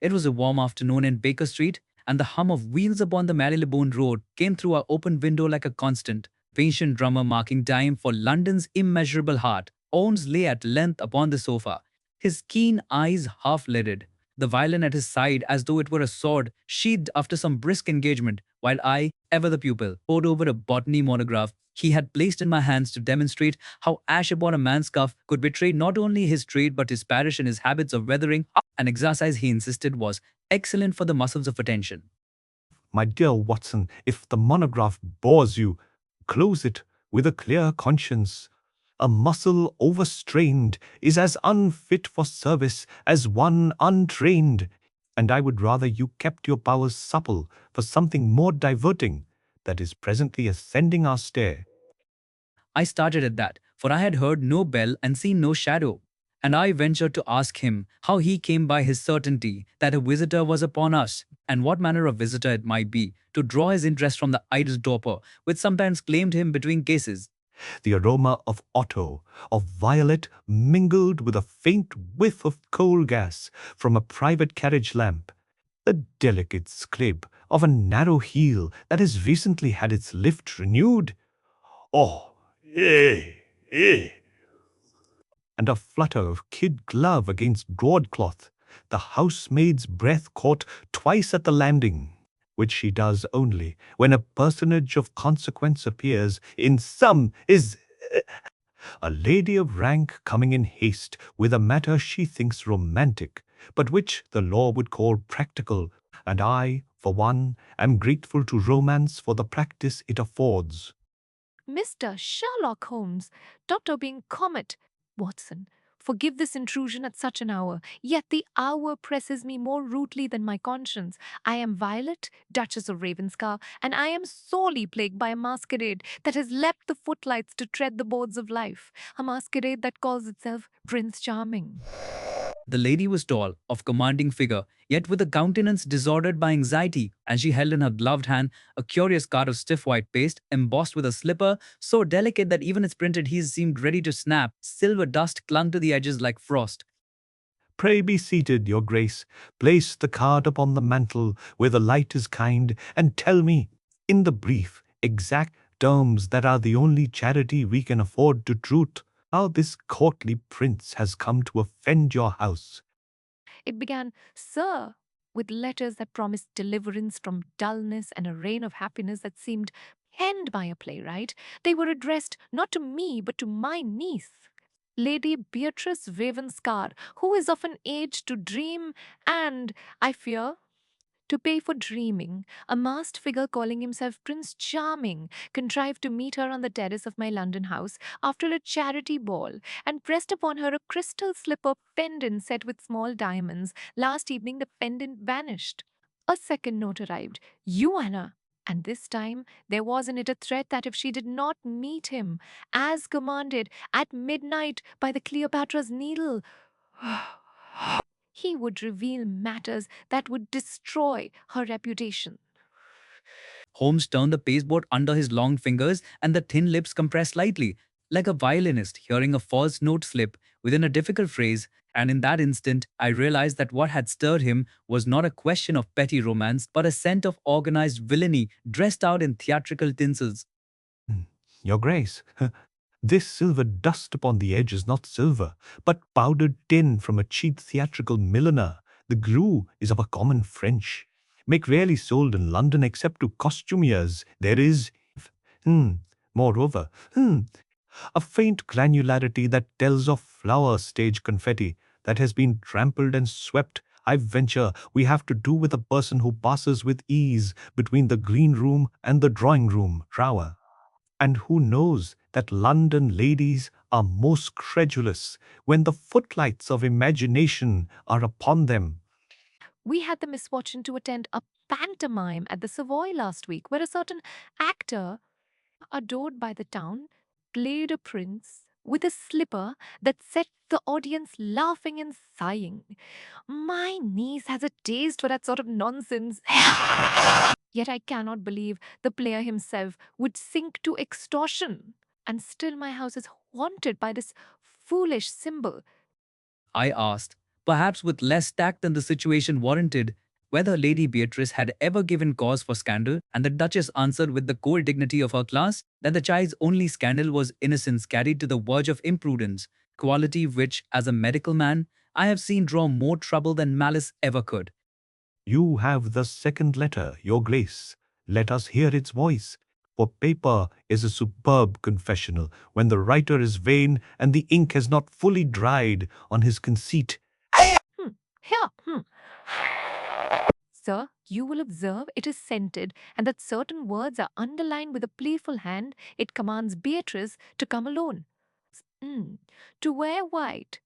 It was a warm afternoon in Baker Street, and the hum of wheels upon the Marylebone Road came through our open window like a constant, patient drummer marking time for London's immeasurable heart. Owens lay at length upon the sofa, his keen eyes half lidded, the violin at his side as though it were a sword sheathed after some brisk engagement, while I, ever the pupil, pored over a botany monograph he had placed in my hands to demonstrate how ash upon a man's cuff could betray not only his trade but his parish and his habits of weathering, an exercise he insisted was excellent for the muscles of attention. My dear Watson, if the monograph bores you, close it with a clear conscience. A muscle overstrained is as unfit for service as one untrained, and I would rather you kept your powers supple for something more diverting that is presently ascending our stair. I started at that, for I had heard no bell and seen no shadow. And I ventured to ask him how he came by his certainty that a visitor was upon us, and what manner of visitor it might be, to draw his interest from the idle torpor which sometimes claimed him between cases. The aroma of otto, of violet, mingled with a faint whiff of coal gas from a private carriage lamp, the delicate scrape of a narrow heel that has recently had its lift renewed. Oh, eh, eh. And a flutter of kid glove against broadcloth, the housemaid's breath caught twice at the landing, which she does only when a personage of consequence appears in some is a lady of rank coming in haste with a matter she thinks romantic, but which the law would call practical, and I, for one, am grateful to romance for the practice it affords. Mr. Sherlock Holmes, Dr. being Comet. Watson, forgive this intrusion at such an hour, yet the hour presses me more rudely than my conscience. I am Violet, Duchess of Ravenscar, and I am sorely plagued by a masquerade that has leapt the footlights to tread the boards of life, a masquerade that calls itself Prince Charming. The lady was tall, of commanding figure, yet with a countenance disordered by anxiety, and she held in her gloved hand a curious card of stiff white paste, embossed with a slipper so delicate that even its printed heels seemed ready to snap. Silver dust clung to the edges like frost. Pray be seated, your grace. Place the card upon the mantle where the light is kind, and tell me, in the brief, exact terms that are the only charity we can afford to truth, how this courtly prince has come to offend your house. It began, Sir, with letters that promised deliverance from dullness and a reign of happiness that seemed penned by a playwright. They were addressed not to me, but to my niece, Lady Beatrice Ravenscar, who is of an age to dream and, I fear, to pay for dreaming. A masked figure calling himself Prince Charming contrived to meet her on the terrace of my London house after a charity ball and pressed upon her a crystal slipper pendant set with small diamonds. Last evening, the pendant vanished. A second note arrived, Joanna. And this time there was in it a threat that if she did not meet him, as commanded, at midnight by the Cleopatra's Needle, he would reveal matters that would destroy her reputation. Holmes turned the pasteboard under his long fingers, and the thin lips compressed slightly, like a violinist hearing a false note slip within a difficult phrase. And in that instant, I realized that what had stirred him was not a question of petty romance, but a scent of organized villainy dressed out in theatrical tinsels. Your grace, this silver dust upon the edge is not silver, but powdered tin from a cheap theatrical milliner. The glue is of a common French, make rarely sold in London except to costumiers. There is, hmm, moreover, a faint granularity that tells of flower stage confetti that has been trampled and swept. I venture we have to do with a person who passes with ease between the green room and the drawing room tower, and who knows that London ladies are most credulous when the footlights of imagination are upon them. We had the misfortune to attend a pantomime at the Savoy last week, where a certain actor, adored by the town, played a prince with a slipper that set the audience laughing and sighing. My niece has a taste for that sort of nonsense. Yet I cannot believe the player himself would sink to extortion. And still my house is haunted by this foolish symbol. I asked, perhaps with less tact than the situation warranted, whether Lady Beatrice had ever given cause for scandal, and the Duchess answered with the cold dignity of her class that the child's only scandal was innocence carried to the verge of imprudence, quality which, as a medical man, I have seen draw more trouble than malice ever could. You have the second letter, your grace. Let us hear its voice. For paper is a superb confessional when the writer is vain and the ink has not fully dried on his conceit. Hmm. Here. Sir, you will observe it is scented and that certain words are underlined with a playful hand. It commands Beatrice to come alone. Hmm. To wear white.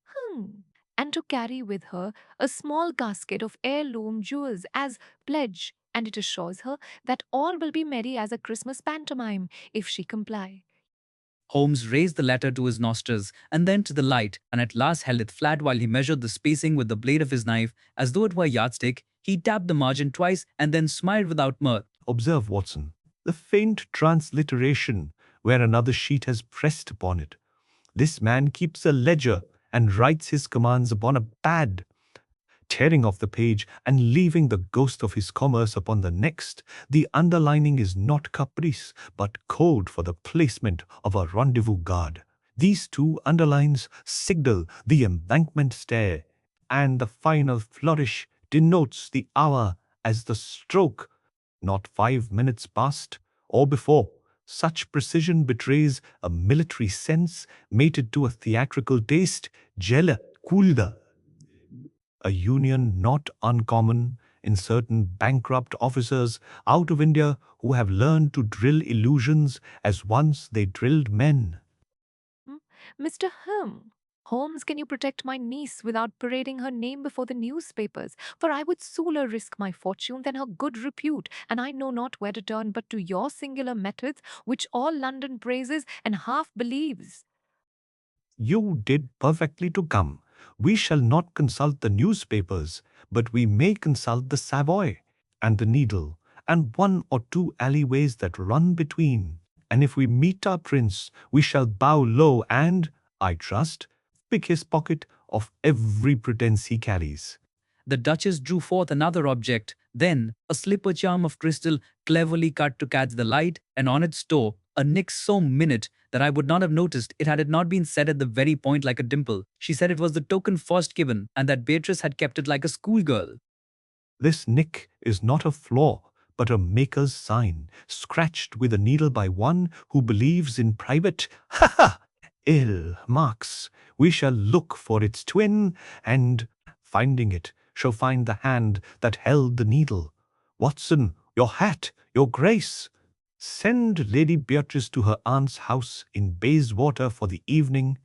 And to carry with her a small casket of heirloom jewels as pledge. And it assures her that all will be merry as a Christmas pantomime if she comply. Holmes raised the letter to his nostrils and then to the light, and at last held it flat while he measured the spacing with the blade of his knife as though it were a yardstick. He tapped the margin twice and then smiled without mirth. Observe, Watson, the faint transliteration where another sheet has pressed upon it. This man keeps a ledger and writes his commands upon a pad, tearing off the page and leaving the ghost of his commerce upon the next. The underlining is not caprice, but code for the placement of a rendezvous guard. These two underlines signal the embankment stair, and the final flourish denotes the hour as the stroke, not 5 minutes past or before. Such precision betrays a military sense mated to a theatrical taste, gela kulda, a union not uncommon in certain bankrupt officers out of India who have learned to drill illusions as once they drilled men. Hmm? Mr. Holmes, can you protect my niece without parading her name before the newspapers? For I would sooner risk my fortune than her good repute, and I know not where to turn but to your singular methods, which all London praises and half believes. You did perfectly to come. We shall not consult the newspapers, but we may consult the Savoy and the Needle, and one or two alleyways that run between. And if we meet our prince, we shall bow low and, I trust, pick his pocket of every pretence he carries. The Duchess drew forth another object, then a slipper charm of crystal cleverly cut to catch the light, and on its toe a nick so minute that I would not have noticed it had it not been set at the very point like a dimple. She said it was the token first given, and that Beatrice had kept it like a schoolgirl. This nick is not a flaw, but a maker's sign, scratched with a needle by one who believes in private, ha ha, ill marks. We shall look for its twin, and, finding it, shall find the hand that held the needle. Watson, your hat, your grace. Send Lady Beatrice to her aunt's house in Bayswater for the evening,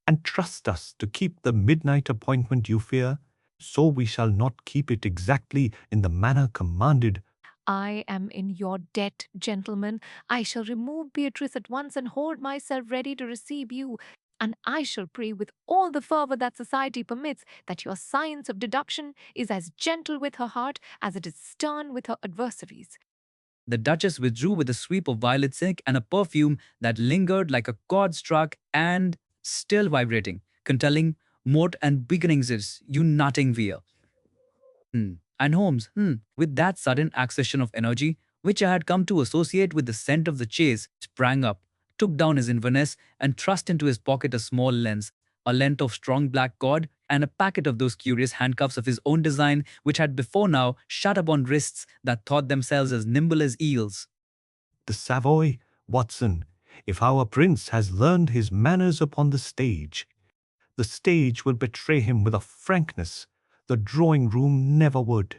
and trust us to keep the midnight appointment you fear, so we shall not keep it exactly in the manner commanded. I am in your debt, gentlemen. I shall remove Beatrice at once and hold myself ready to receive you. And I shall pray with all the fervour that society permits that your science of deduction is as gentle with her heart as it is stern with her adversaries. The Duchess withdrew with a sweep of violet silk and a perfume that lingered like a chord struck and still vibrating, contelling mort and beginnings is you nutting veer. And Holmes, with that sudden accession of energy, which I had come to associate with the scent of the chase, sprang up, took down his Inverness, and thrust into his pocket a small lens, a length of strong black cord, and a packet of those curious handcuffs of his own design, which had before now shut upon wrists that thought themselves as nimble as eels. The Savoy, Watson, if our prince has learned his manners upon the stage will betray him with a frankness the drawing-room never would.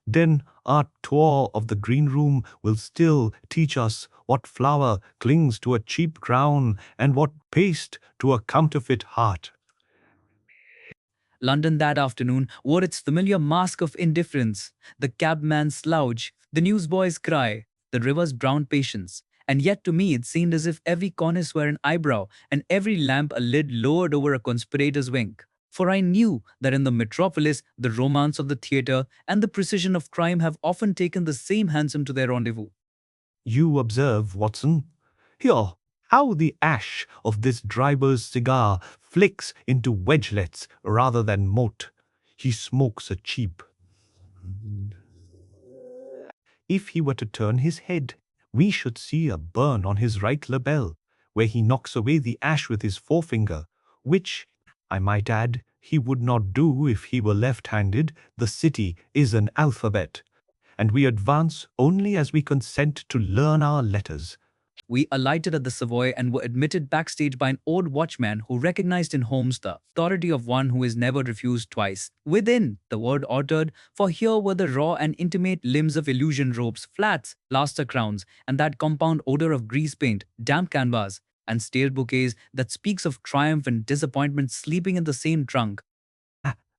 Then our tour of the green room will still teach us what flower clings to a cheap crown and what paste to a counterfeit heart. London that afternoon wore its familiar mask of indifference, the cabman's slouch, the newsboy's cry, the river's brown patience. And yet to me it seemed as if every cornice were an eyebrow and every lamp a lid lowered over a conspirator's wink. For I knew that in the metropolis the romance of the theatre and the precision of crime have often taken the same hansom to their rendezvous. You observe, Watson, here how the ash of this driver's cigar flicks into wedgelets rather than mote. He smokes a cheap. If he were to turn his head, we should see a burn on his right label, where he knocks away the ash with his forefinger, which, I might add, he would not do if he were left-handed. The city is an alphabet, and we advance only as we consent to learn our letters. We alighted at the Savoy and were admitted backstage by an old watchman who recognized in Holmes the authority of one who is never refused twice. Within, the word ordered, for here were the raw and intimate limbs of illusion robes, flats, plaster crowns, and that compound odor of grease paint, damp canvas, and stale bouquets that speaks of triumph and disappointment sleeping in the same trunk.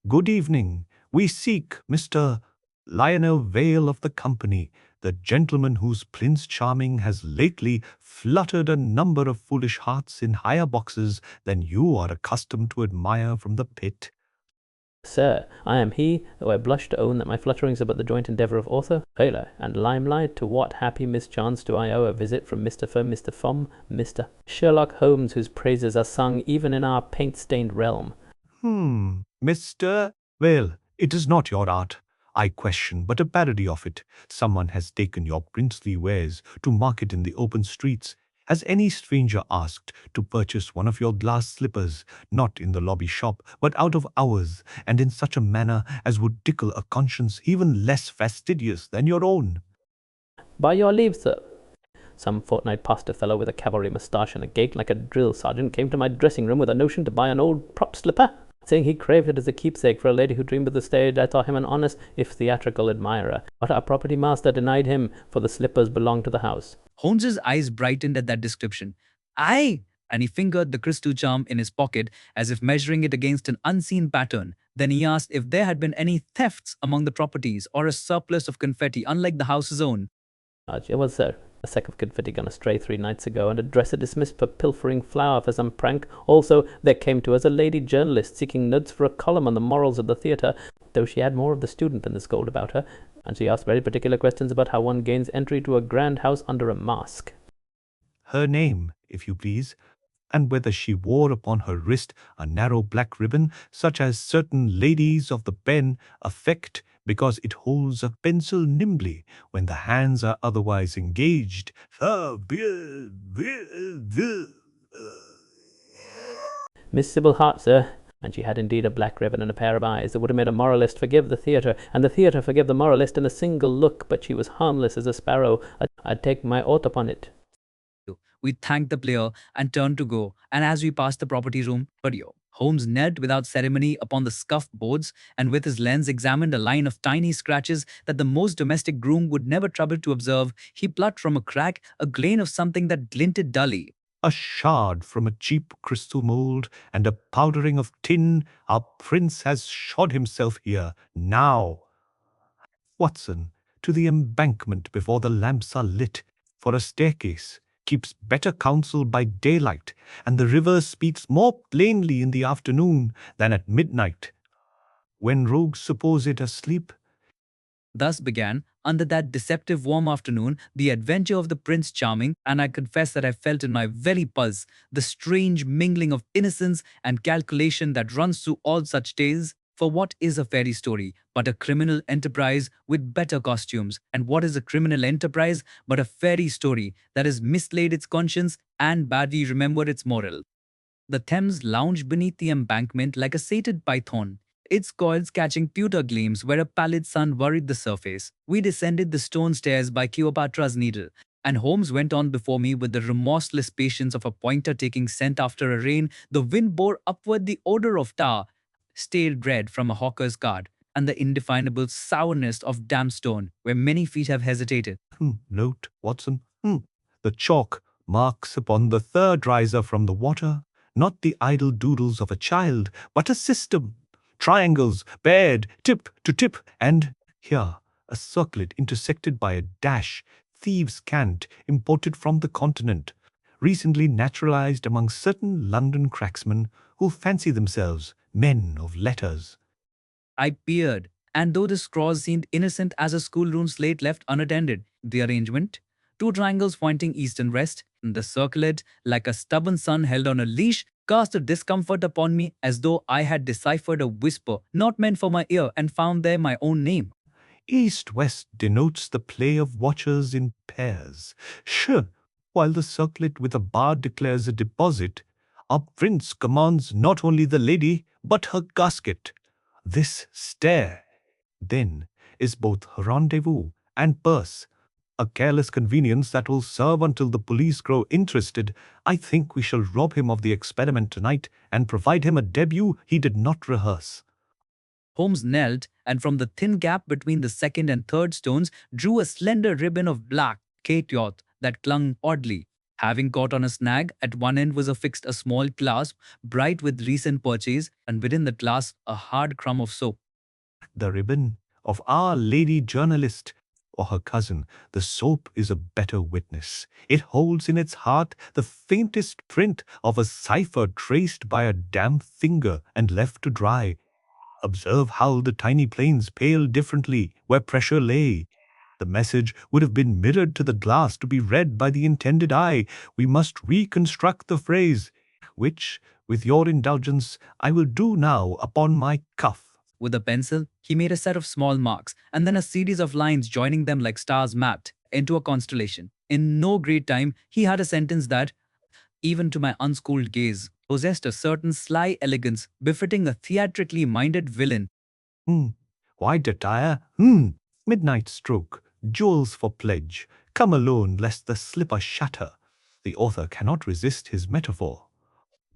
Good evening. We seek Mr. Lionel Vale of the company, the gentleman whose Prince Charming has lately fluttered a number of foolish hearts in higher boxes than you are accustomed to admire from the pit. Sir, I am he, though I blush to own that my flutterings are but the joint endeavour of author, tailor, and limelight. To what happy mischance do I owe a visit from Mr. Firm, Mr. Fum, Mr. Sherlock Holmes, whose praises are sung even in our paint-stained realm? Mr. Well, it is not your art, I question, but a parody of it. Someone has taken your princely wares to market in the open streets. Has any stranger asked to purchase one of your glass slippers, not in the lobby shop, but out of hours, and in such a manner as would tickle a conscience even less fastidious than your own? By your leave, sir. Some fortnight past, a fellow with a cavalry moustache and a gait like a drill sergeant came to my dressing room with a notion to buy an old prop slipper, saying he craved it as a keepsake for a lady who dreamed of the stage. I thought him an honest, if theatrical, admirer, but our property master denied him, for the slippers belonged to the house. Holmes's eyes brightened at that description. Aye! And he fingered the crystal charm in his pocket as if measuring it against an unseen pattern. Then he asked if there had been any thefts among the properties or a surplus of confetti, unlike the house's own. There was, sir, a sack of confetti gone astray 3 nights ago, and a dresser dismissed for pilfering flour for some prank. Also, there came to us a lady journalist seeking notes for a column on the morals of the theatre, though she had more of the student than the scold about her, and she asked very particular questions about how one gains entry to a grand house under a mask. Her name, if you please, and whether she wore upon her wrist a narrow black ribbon, such as certain ladies of the pen affect, because it holds a pencil nimbly when the hands are otherwise engaged. Miss Sybil Hart, sir. And she had indeed a black ribbon and a pair of eyes that would have made a moralist forgive the theatre, and the theatre forgive the moralist in a single look, but she was harmless as a sparrow. I'd take my oath upon it. We thanked the player and turned to go, and as we passed the property room, Holmes knelt without ceremony upon the scuffed boards and with his lens examined a line of tiny scratches that the most domestic groom would never trouble to observe. He plucked from a crack a grain of something that glinted dully. A shard from a cheap crystal mould, and a powdering of tin. Our prince has shod himself here. Now, Watson, to the embankment before the lamps are lit, for a staircase keeps better counsel by daylight, and the river speaks more plainly in the afternoon than at midnight, when rogues suppose it asleep. Thus began, under that deceptive warm afternoon, the adventure of the Prince Charming, and I confess that I felt in my very pulse the strange mingling of innocence and calculation that runs through all such tales. For what is a fairy story but a criminal enterprise with better costumes? And what is a criminal enterprise but a fairy story that has mislaid its conscience and badly remembered its moral? The Thames lounged beneath the embankment like a sated python, its coils catching pewter gleams where a pallid sun worried the surface. We descended the stone stairs by Cleopatra's Needle, and Holmes went on before me with the remorseless patience of a pointer taking scent after a rain. The wind bore upward the odor of tar, stale bread from a hawker's cart, and the indefinable sourness of damp stone where many feet have hesitated. Note, Watson, the chalk marks upon the third riser from the water, not the idle doodles of a child, but a system. Triangles, bared tip to tip, and here a circlet intersected by a dash, thieves' cant imported from the continent, recently naturalized among certain London cracksmen who fancy themselves men of letters. I peered, and though the scraws seemed innocent as a schoolroom slate left unattended, the arrangement, 2 triangles pointing east and west, and the circlet, like a stubborn sun held on a leash, cast a discomfort upon me as though I had deciphered a whisper not meant for my ear and found there my own name. East-west denotes the play of watchers in pairs. Sure, while the circlet with a bar declares a deposit, our prince commands not only the lady, but her casket. This stair, then, is both rendezvous and purse, a careless convenience that will serve until the police grow interested. I think we shall rob him of the experiment tonight and provide him a debut he did not rehearse. Holmes knelt, and from the thin gap between the second and third stones drew a slender ribbon of black cateoth that clung oddly. Having caught on a snag, at one end was affixed a small clasp, bright with recent purchase, and within the clasp a hard crumb of soap. The ribbon of our lady journalist or her cousin, the soap is a better witness. It holds in its heart the faintest print of a cipher traced by a damp finger and left to dry. Observe how the tiny planes pale differently where pressure lay. The message would have been mirrored to the glass to be read by the intended eye. We must reconstruct the phrase, which, with your indulgence, I will do now upon my cuff. With a pencil, he made a set of small marks, and then a series of lines joining them like stars mapped into a constellation. In no great time, he had a sentence that, even to my unschooled gaze, possessed a certain sly elegance befitting a theatrically minded villain. White attire? Midnight stroke. Jewels for pledge. Come alone lest the slipper shatter. The author cannot resist his metaphor.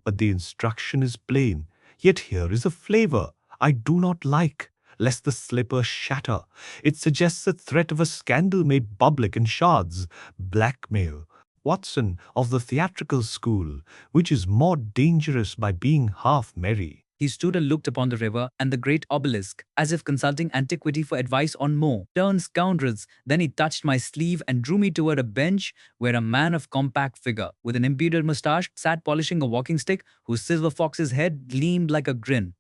But the instruction is plain. Yet here is a flavor I do not like, lest the slipper shatter. It suggests a threat of a scandal made public in shards. Blackmail. Watson, of the theatrical school, which is more dangerous by being half merry. He stood and looked upon the river and the great obelisk, as if consulting antiquity for advice on more stern scoundrels. Then he touched my sleeve and drew me toward a bench where a man of compact figure, with an impudent moustache, sat polishing a walking stick, whose silver fox's head gleamed like a grin.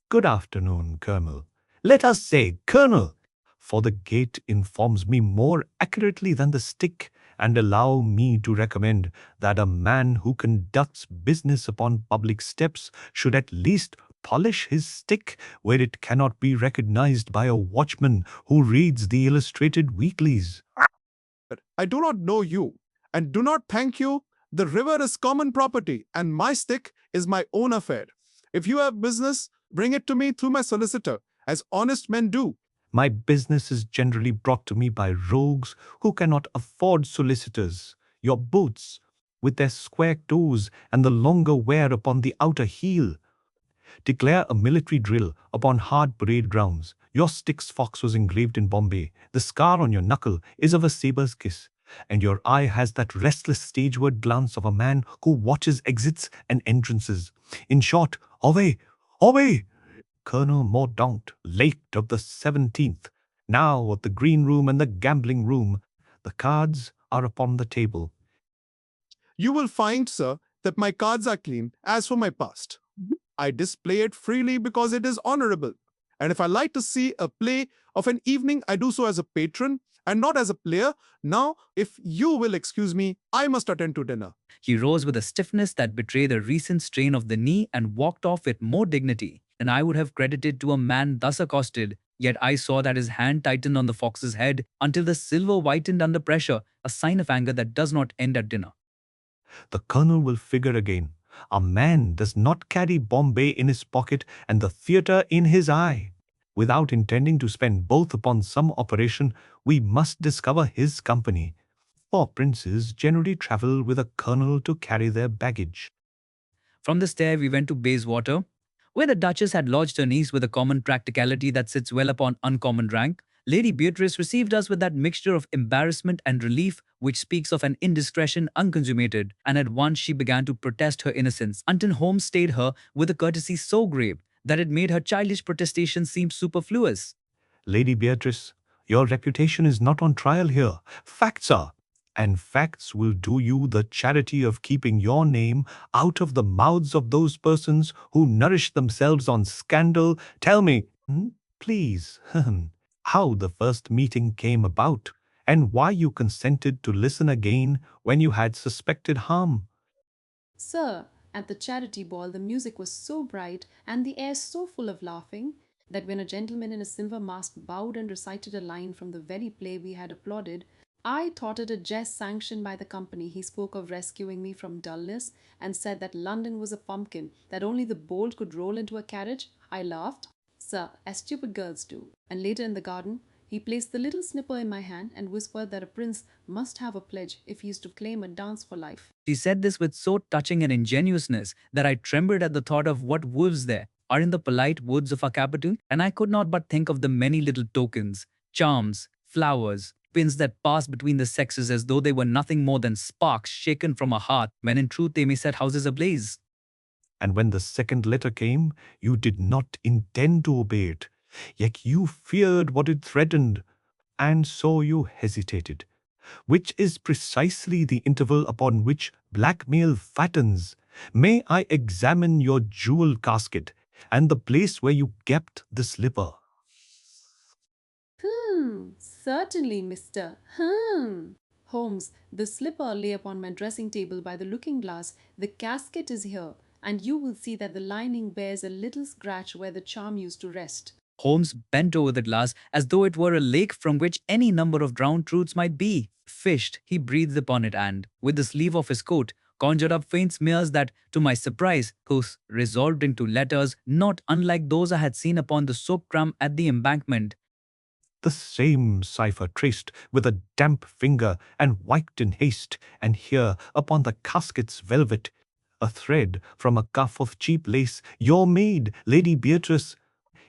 Good afternoon, Colonel. Let us say Colonel, for the gait informs me more accurately than the stick, and allow me to recommend that a man who conducts business upon public steps should at least polish his stick where it cannot be recognized by a watchman who reads the illustrated weeklies. I do not know you, and do not thank you. The river is common property, and my stick is my own affair. If you have business, bring it to me through my solicitor, as honest men do. My business is generally brought to me by rogues who cannot afford solicitors. Your boots, with their square toes and the longer wear upon the outer heel, declare a military drill upon hard parade grounds. Your stick's fox was engraved in Bombay. The scar on your knuckle is of a saber's kiss, and your eye has that restless stageward glance of a man who watches exits and entrances. In short, away, away! Colonel Mordaunt, late of the 17th, now at the green room and the gambling room. The cards are upon the table. You will find, sir, that my cards are clean, as for my past. I display it freely because it is honorable. And if I like to see a play of an evening, I do so as a patron and not as a player. Now, if you will excuse me, I must attend to dinner. He rose with a stiffness that betrayed a recent strain of the knee and walked off with more dignity than I would have credited to a man thus accosted. Yet I saw that his hand tightened on the fox's head until the silver whitened under pressure, a sign of anger that does not end at dinner. The colonel will figure again. A man does not carry Bombay in his pocket and the theatre in his eye. Without intending to spend both upon some operation, we must discover his company. For princes generally travel with a colonel to carry their baggage. From the stair we went to Bayswater, where the Duchess had lodged her niece with a common practicality that sits well upon uncommon rank. Lady Beatrice received us with that mixture of embarrassment and relief which speaks of an indiscretion unconsummated, and at once she began to protest her innocence, until Holmes stayed her with a courtesy so grave that it made her childish protestation seem superfluous. Lady Beatrice, your reputation is not on trial here. Facts are. And facts will do you the charity of keeping your name out of the mouths of those persons who nourish themselves on scandal. Tell me, please, how the first meeting came about, and why you consented to listen again when you had suspected harm. Sir, at the charity ball, the music was so bright and the air so full of laughing that when a gentleman in a silver mask bowed and recited a line from the very play we had applauded, I thought it a jest sanctioned by the company. He spoke of rescuing me from dullness and said that London was a pumpkin, that only the bold could roll into a carriage. I laughed, sir, as stupid girls do. And later in the garden, he placed the little snipper in my hand and whispered that a prince must have a pledge if he is to claim a dance for life. She said this with so touching an ingenuousness that I trembled at the thought of what wolves there are in the polite woods of our capital, and I could not but think of the many little tokens, charms, flowers, pins that pass between the sexes as though they were nothing more than sparks shaken from a hearth, when in truth they may set houses ablaze. And when the second letter came, you did not intend to obey it, yet you feared what it threatened, and so you hesitated, which is precisely the interval upon which blackmail fattens. May I examine your jewel casket and the place where you kept the slipper? Certainly, Mr. Holmes, the slipper lay upon my dressing table by the looking glass. The casket is here, and you will see that the lining bears a little scratch where the charm used to rest. Holmes bent over the glass as though it were a lake from which any number of drowned truths might be fished. He breathed upon it and, with the sleeve of his coat, conjured up faint smears that, to my surprise, resolved into letters not unlike those I had seen upon the soap crumb at the Embankment. The same cipher traced with a damp finger and wiped in haste, and here upon the casket's velvet, a thread from a cuff of cheap lace. Your maid, Lady Beatrice,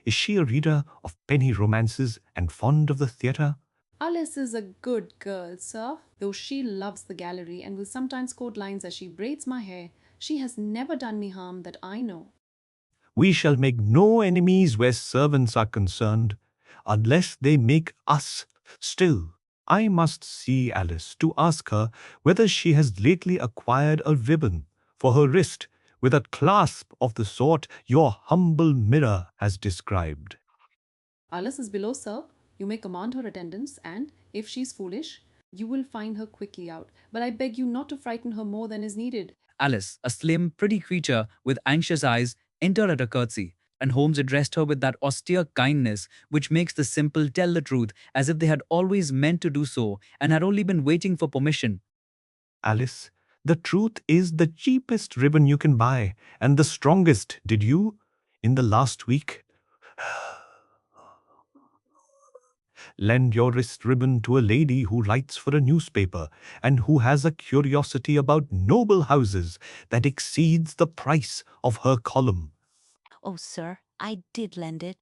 is she a reader of penny romances and fond of the theatre? Alice is a good girl, sir, though she loves the gallery and will sometimes quote lines as she braids my hair. She has never done me harm that I know. We shall make no enemies where servants are concerned, unless they make us. Still, I must see Alice to ask her whether she has lately acquired a ribbon for her wrist with a clasp of the sort your humble mirror has described. Alice is below, sir. You may command her attendance, and, if she is foolish, you will find her quickly out. But I beg you not to frighten her more than is needed. Alice, a slim, pretty creature with anxious eyes, entered at a curtsy, and Holmes addressed her with that austere kindness which makes the simple tell the truth as if they had always meant to do so and had only been waiting for permission. Alice, the truth is the cheapest ribbon you can buy, and the strongest. Did you, in the last week, lend your wrist ribbon to a lady who writes for a newspaper and who has a curiosity about noble houses that exceeds the price of her column? Oh, sir, I did lend it,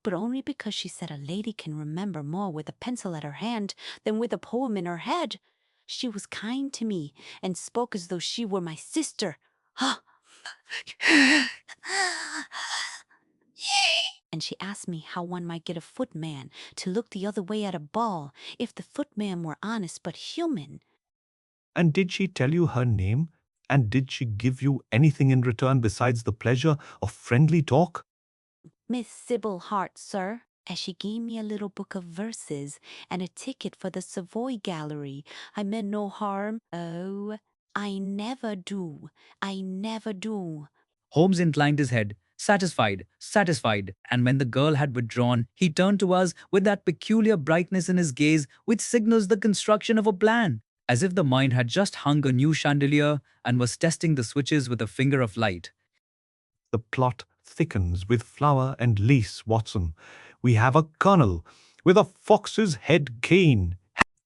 but only because she said a lady can remember more with a pencil at her hand than with a poem in her head. She was kind to me and spoke as though she were my sister. And she asked me how one might get a footman to look the other way at a ball if the footman were honest but human. And did she tell you her name? And did she give you anything in return besides the pleasure of friendly talk? Miss Sybil Hart, sir, as she gave me a little book of verses and a ticket for the Savoy gallery. I meant no harm. Oh, I never do. I never do. Holmes inclined his head, satisfied, satisfied, and when the girl had withdrawn, he turned to us with that peculiar brightness in his gaze which signals the construction of a plan, as if the mind had just hung a new chandelier and was testing the switches with a finger of light. The plot thickens with flower and lace, Watson. We have a colonel with a fox's head cane,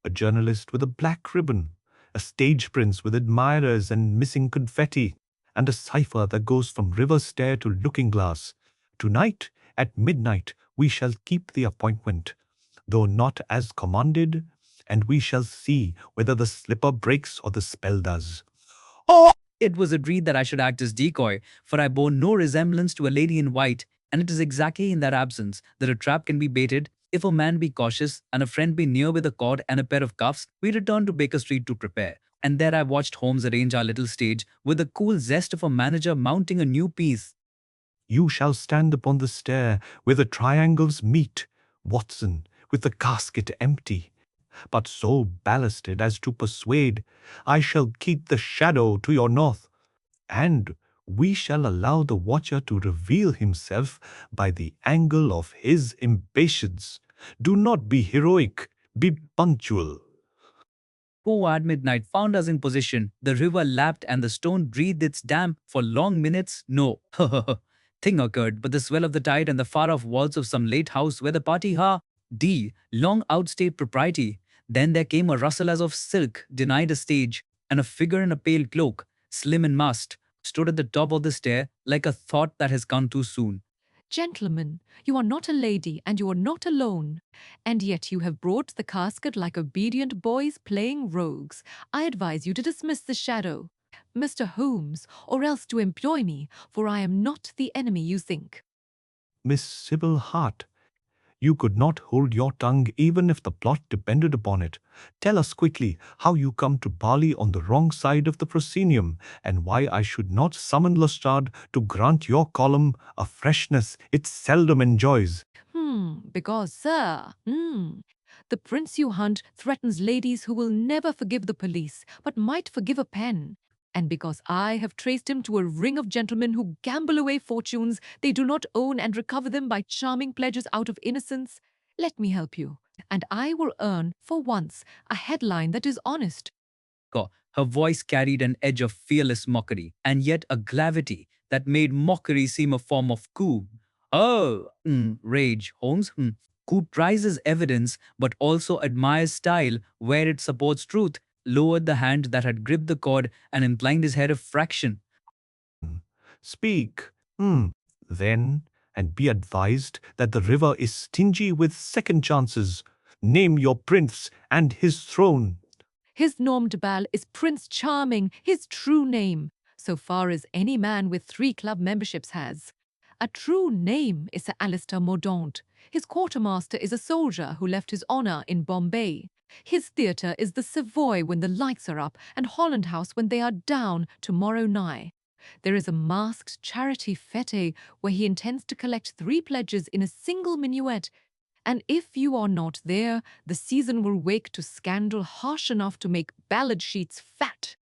a journalist with a black ribbon, a stage prince with admirers and missing confetti, and a cipher that goes from river stair to looking glass. Tonight, at midnight, we shall keep the appointment, though not as commanded, and we shall see whether the slipper breaks or the spell does. Oh! It was agreed that I should act as decoy, for I bore no resemblance to a lady in white, and it is exactly in that absence that a trap can be baited. If a man be cautious and a friend be near with a cord and a pair of cuffs, we returned to Baker Street to prepare. And there I watched Holmes arrange our little stage with the cool zest of a manager mounting a new piece. You shall stand upon the stair where the triangles meet, Watson, with the casket empty, but so ballasted as to persuade. I shall keep the shadow to your north. and we shall allow the watcher to reveal himself by the angle of his impatience. Do not be heroic, be punctual. Poor at midnight found us in position. The river lapped and the stone breathed its damp for long minutes. No, thing occurred, but the swell of the tide and the far-off walls of some late house where the party long outstayed propriety. Then there came a rustle as of silk, denied a stage, and a figure in a pale cloak, slim and masked, stood at the top of the stair like a thought that has gone too soon. Gentlemen, you are not a lady and you are not alone. And yet you have brought the casket like obedient boys playing rogues. I advise you to dismiss the shadow, Mr. Holmes, or else to employ me, for I am not the enemy you think. Miss Sybil Hart, you could not hold your tongue even if the plot depended upon it. Tell us quickly how you come to parley on the wrong side of the proscenium, and why I should not summon Lestrade to grant your column a freshness it seldom enjoys. Because, sir, the prince you hunt threatens ladies who will never forgive the police, but might forgive a pen. And because I have traced him to a ring of gentlemen who gamble away fortunes they do not own and recover them by charming pledges out of innocence, let me help you, and I will earn, for once, a headline that is honest. Her voice carried an edge of fearless mockery, and yet a gravity that made mockery seem a form of coup. Oh, rage, Holmes. Coup prizes evidence, but also admires style where it supports truth, lowered the hand that had gripped the cord and inclined his head a fraction. Speak, then, and be advised that the river is stingy with second chances. Name your prince and his throne. His nom de bal is Prince Charming, his true name, so far as any man with 3 club memberships has. A true name is Sir Alistair Mordaunt. His quartermaster is a soldier who left his honour in Bombay. His theatre is the Savoy when the lights are up, and Holland House when they are down tomorrow nigh. There is a masked charity fete where he intends to collect 3 pledges in a single minuet, and if you are not there, the season will wake to scandal harsh enough to make ballad sheets fat.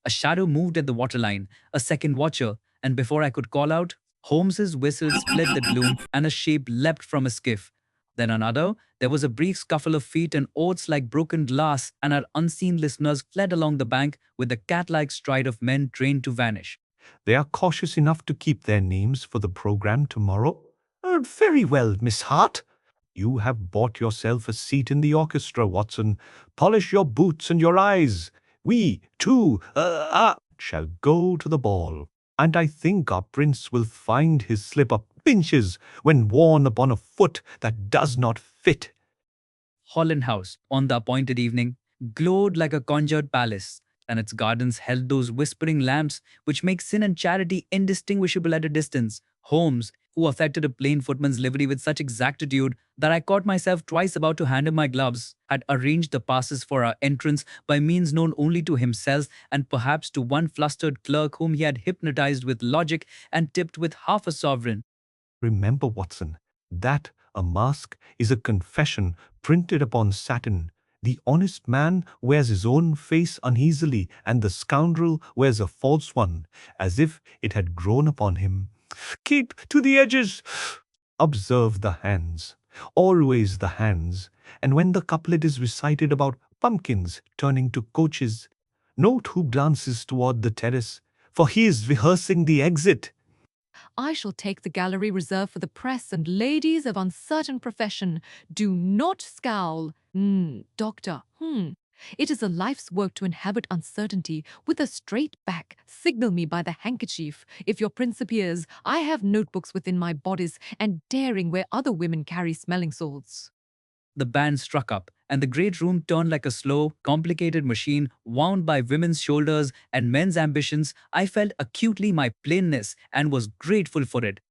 A shadow moved at the waterline, a second watcher, and before I could call out, Holmes's whistle split the gloom and a shape leapt from a skiff. Then another, there was a brief scuffle of feet and oaths like broken glass, and our unseen listeners fled along the bank with the cat-like stride of men trained to vanish. They are cautious enough to keep their names for the program tomorrow. Very well, Miss Hart. You have bought yourself a seat in the orchestra, Watson. Polish your boots and your eyes. We, too, shall go to the ball. And I think our prince will find his slipper pinches when worn upon a foot that does not fit. Holland House, on the appointed evening, glowed like a conjured palace, and its gardens held those whispering lamps which make sin and charity indistinguishable at a distance. Holmes, who affected a plain footman's livery with such exactitude that I caught myself twice about to hand him my gloves, had arranged the passes for our entrance by means known only to himself and perhaps to one flustered clerk whom he had hypnotized with logic and tipped with half a sovereign. Remember, Watson, that a mask is a confession printed upon satin. The honest man wears his own face uneasily, and the scoundrel wears a false one, as if it had grown upon him. Keep to the edges. Observe the hands, always the hands, and when the couplet is recited about pumpkins turning to coaches, note who glances toward the terrace, for he is rehearsing the exit. I shall take the gallery reserved for the press and ladies of uncertain profession. Do not scowl. Doctor, It is a life's work to inhabit uncertainty with a straight back. Signal me by the handkerchief. If your prince appears, I have notebooks within my bodice and daring where other women carry smelling salts. The band struck up, and the great room turned like a slow, complicated machine wound by women's shoulders and men's ambitions. I felt acutely my plainness and was grateful for it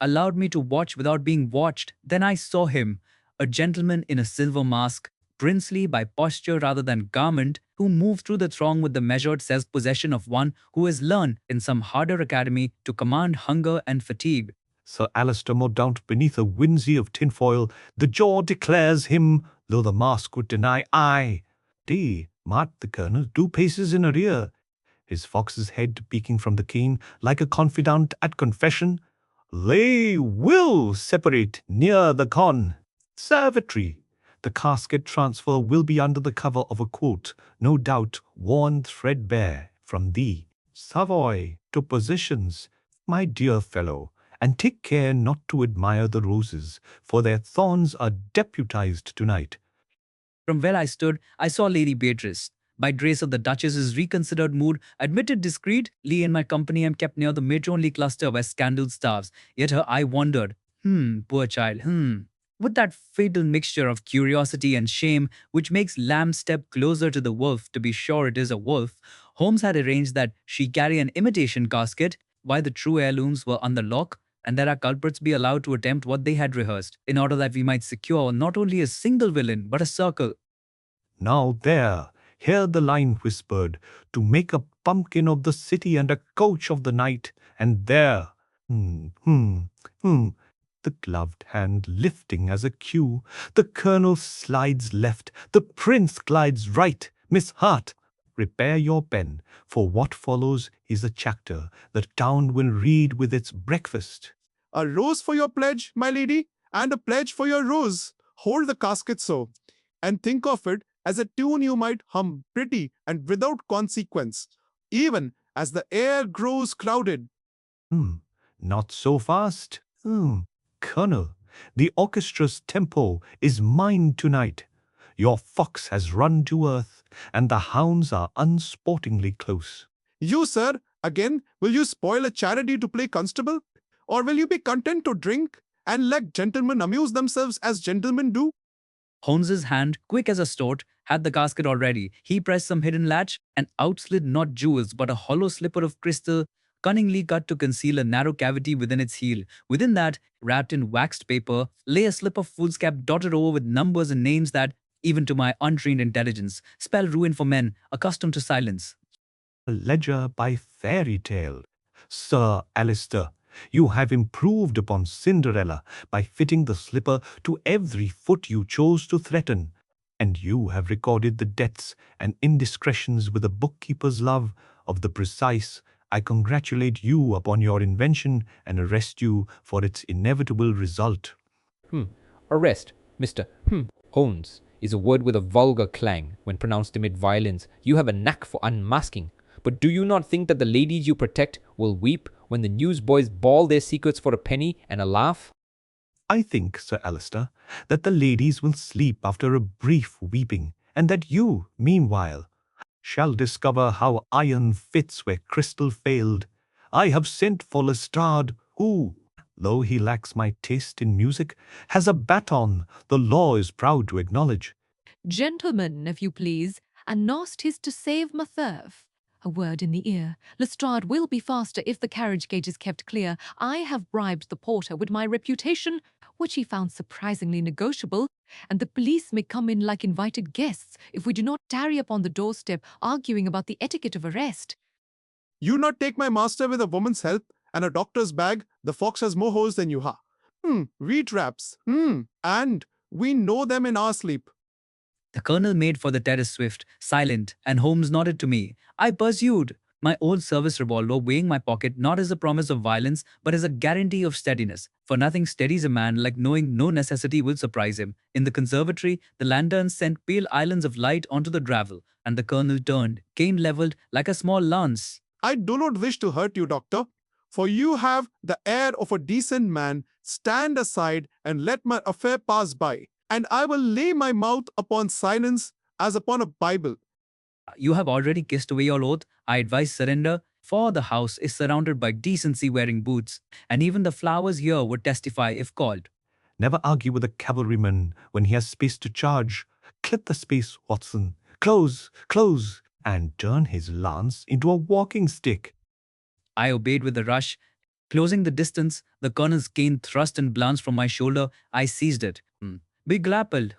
allowed me to watch without being watched. Then I saw him, a gentleman in a silver mask, princely by posture rather than garment, who moved through the throng with the measured self-possession of one who has learned in some harder academy to command hunger and fatigue. Sir Alistair Mordaunt beneath a winsey of tinfoil, the jaw declares him, though the mask would deny. Aye, D. Mart the colonel 2 paces in arrear. his fox's head peeking from the cane like a confidant at confession. They will separate near the conservatory. The casket transfer will be under the cover of a coat, no doubt worn threadbare from the Savoy to positions, my dear fellow, and take care not to admire the roses, for their thorns are deputized tonight. From where I stood, I saw Lady Beatrice. By grace of the Duchess's reconsidered mood, admitted discreetly in my company and kept near the matronly cluster where scandal starves. Yet her eye wandered. Poor child, With that fatal mixture of curiosity and shame which makes lamb step closer to the wolf to be sure it is a wolf, Holmes had arranged that she carry an imitation casket while the true heirlooms were under lock, and that our culprits be allowed to attempt what they had rehearsed, in order that we might secure not only a single villain but a circle. Now there, hear the line whispered, to make a pumpkin of the city and a coach of the night, and there, the gloved hand lifting as a cue, the colonel slides left, the prince glides right. Miss Hart, prepare your pen, for what follows is a chapter the town will read with its breakfast. A rose for your pledge, my lady, and a pledge for your rose. Hold the casket so, and think of it as a tune you might hum pretty and without consequence, even as the air grows crowded. Not so fast. Colonel, the orchestra's tempo is mine tonight. Your fox has run to earth, and the hounds are unsportingly close. You, sir, again, will you spoil a charity to play constable? Or will you be content to drink and let gentlemen amuse themselves as gentlemen do? Holmes's hand, quick as a stork, had the casket already. He pressed some hidden latch, and out slid not jewels, but a hollow slipper of crystal, cunningly cut to conceal a narrow cavity within its heel. Within that, wrapped in waxed paper, lay a slip of foolscap dotted over with numbers and names that, even to my untrained intelligence, spell ruin for men accustomed to silence. A ledger by fairy tale. Sir Alistair, you have improved upon Cinderella by fitting the slipper to every foot you chose to threaten, and you have recorded the debts and indiscretions with a bookkeeper's love of the precise. I congratulate you upon your invention and arrest you for its inevitable result. Arrest, Mr. Holmes, is a word with a vulgar clang. When pronounced amid violence, you have a knack for unmasking. But do you not think that the ladies you protect will weep when the newsboys bawl their secrets for a penny and a laugh? I think, Sir Alistair, that the ladies will sleep after a brief weeping, and that you, meanwhile, shall discover how iron fits where crystal failed. I have sent for Lestrade, who, though he lacks my taste in music, has a baton the law is proud to acknowledge. Gentlemen, if you please, and nost is to save my turf. A word in the ear. Lestrade will be faster if the carriage gate is kept clear. I have bribed the porter with my reputation, which he found surprisingly negotiable, and the police may come in like invited guests if we do not tarry upon the doorstep arguing about the etiquette of arrest. You not take my master with a woman's help and a doctor's bag, the fox has more holes than you ha. Wheat wraps. And we know them in our sleep. The colonel made for the terrace swift, silent, and Holmes nodded to me. I pursued, my old service revolver weighing my pocket not as a promise of violence but as a guarantee of steadiness, for nothing steadies a man like knowing no necessity will surprise him. In the conservatory, the lanterns sent pale islands of light onto the gravel, and the colonel turned, cane levelled like a small lance. I do not wish to hurt you, doctor, for you have the air of a decent man. Stand aside and let my affair pass by, and I will lay my mouth upon silence as upon a Bible. You have already kissed away your oath. I advise surrender, for the house is surrounded by decency wearing boots, and even the flowers here would testify if called. Never argue with a cavalryman when he has space to charge. Clip the space, Watson. Close, close, and turn his lance into a walking stick. I obeyed with a rush. Closing the distance, the colonel's cane thrust and glanced from my shoulder. I seized it. Big grappled.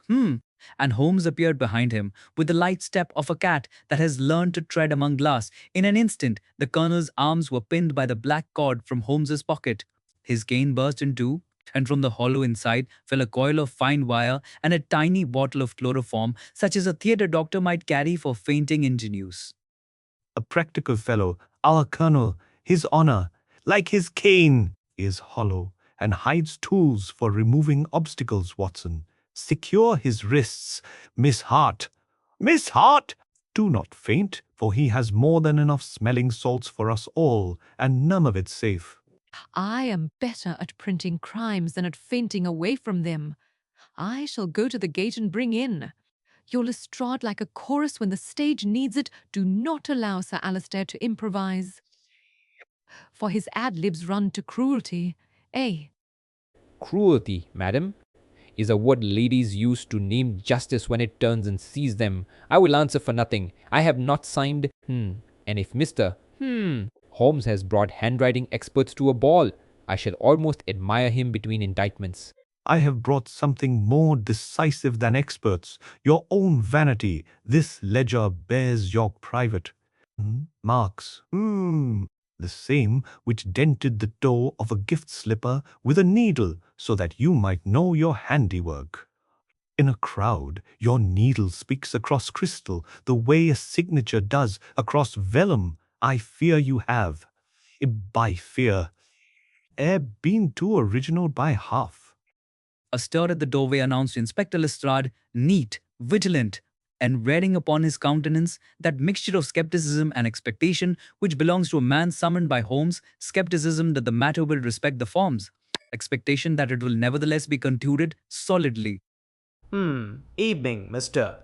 And Holmes appeared behind him with the light step of a cat that has learned to tread among glass. In an instant, the colonel's arms were pinned by the black cord from Holmes's pocket. His cane burst in two, and from the hollow inside fell a coil of fine wire and a tiny bottle of chloroform, such as a theatre doctor might carry for fainting ingenues. A practical fellow, our colonel, his honor, like his cane, is hollow, and hides tools for removing obstacles, Watson. Secure his wrists, Miss Hart. Miss Hart! Do not faint, for he has more than enough smelling salts for us all, and none of it safe. I am better at printing crimes than at fainting away from them. I shall go to the gate and bring in. Your Lestrade like a chorus when the stage needs it. Do not allow Sir Alistair to improvise, for his ad-libs run to cruelty. Eh? Cruelty, madam, is a word ladies use to name justice when it turns and sees them. I will answer for nothing. I have not signed, and if Mr. Holmes has brought handwriting experts to a ball, I shall almost admire him between indictments. I have brought something more decisive than experts, your own vanity. This ledger bears your private marks. The same which dented the toe of a gift slipper with a needle, so that you might know your handiwork. In a crowd, your needle speaks across crystal, the way a signature does across vellum. I fear you have, by fear, been too original by half. A stir at the doorway announced Inspector Lestrade, neat, vigilant, and wearing upon his countenance that mixture of skepticism and expectation which belongs to a man summoned by Holmes, skepticism that the matter will respect the forms, expectation that it will nevertheless be concluded solidly. Evening, Mr.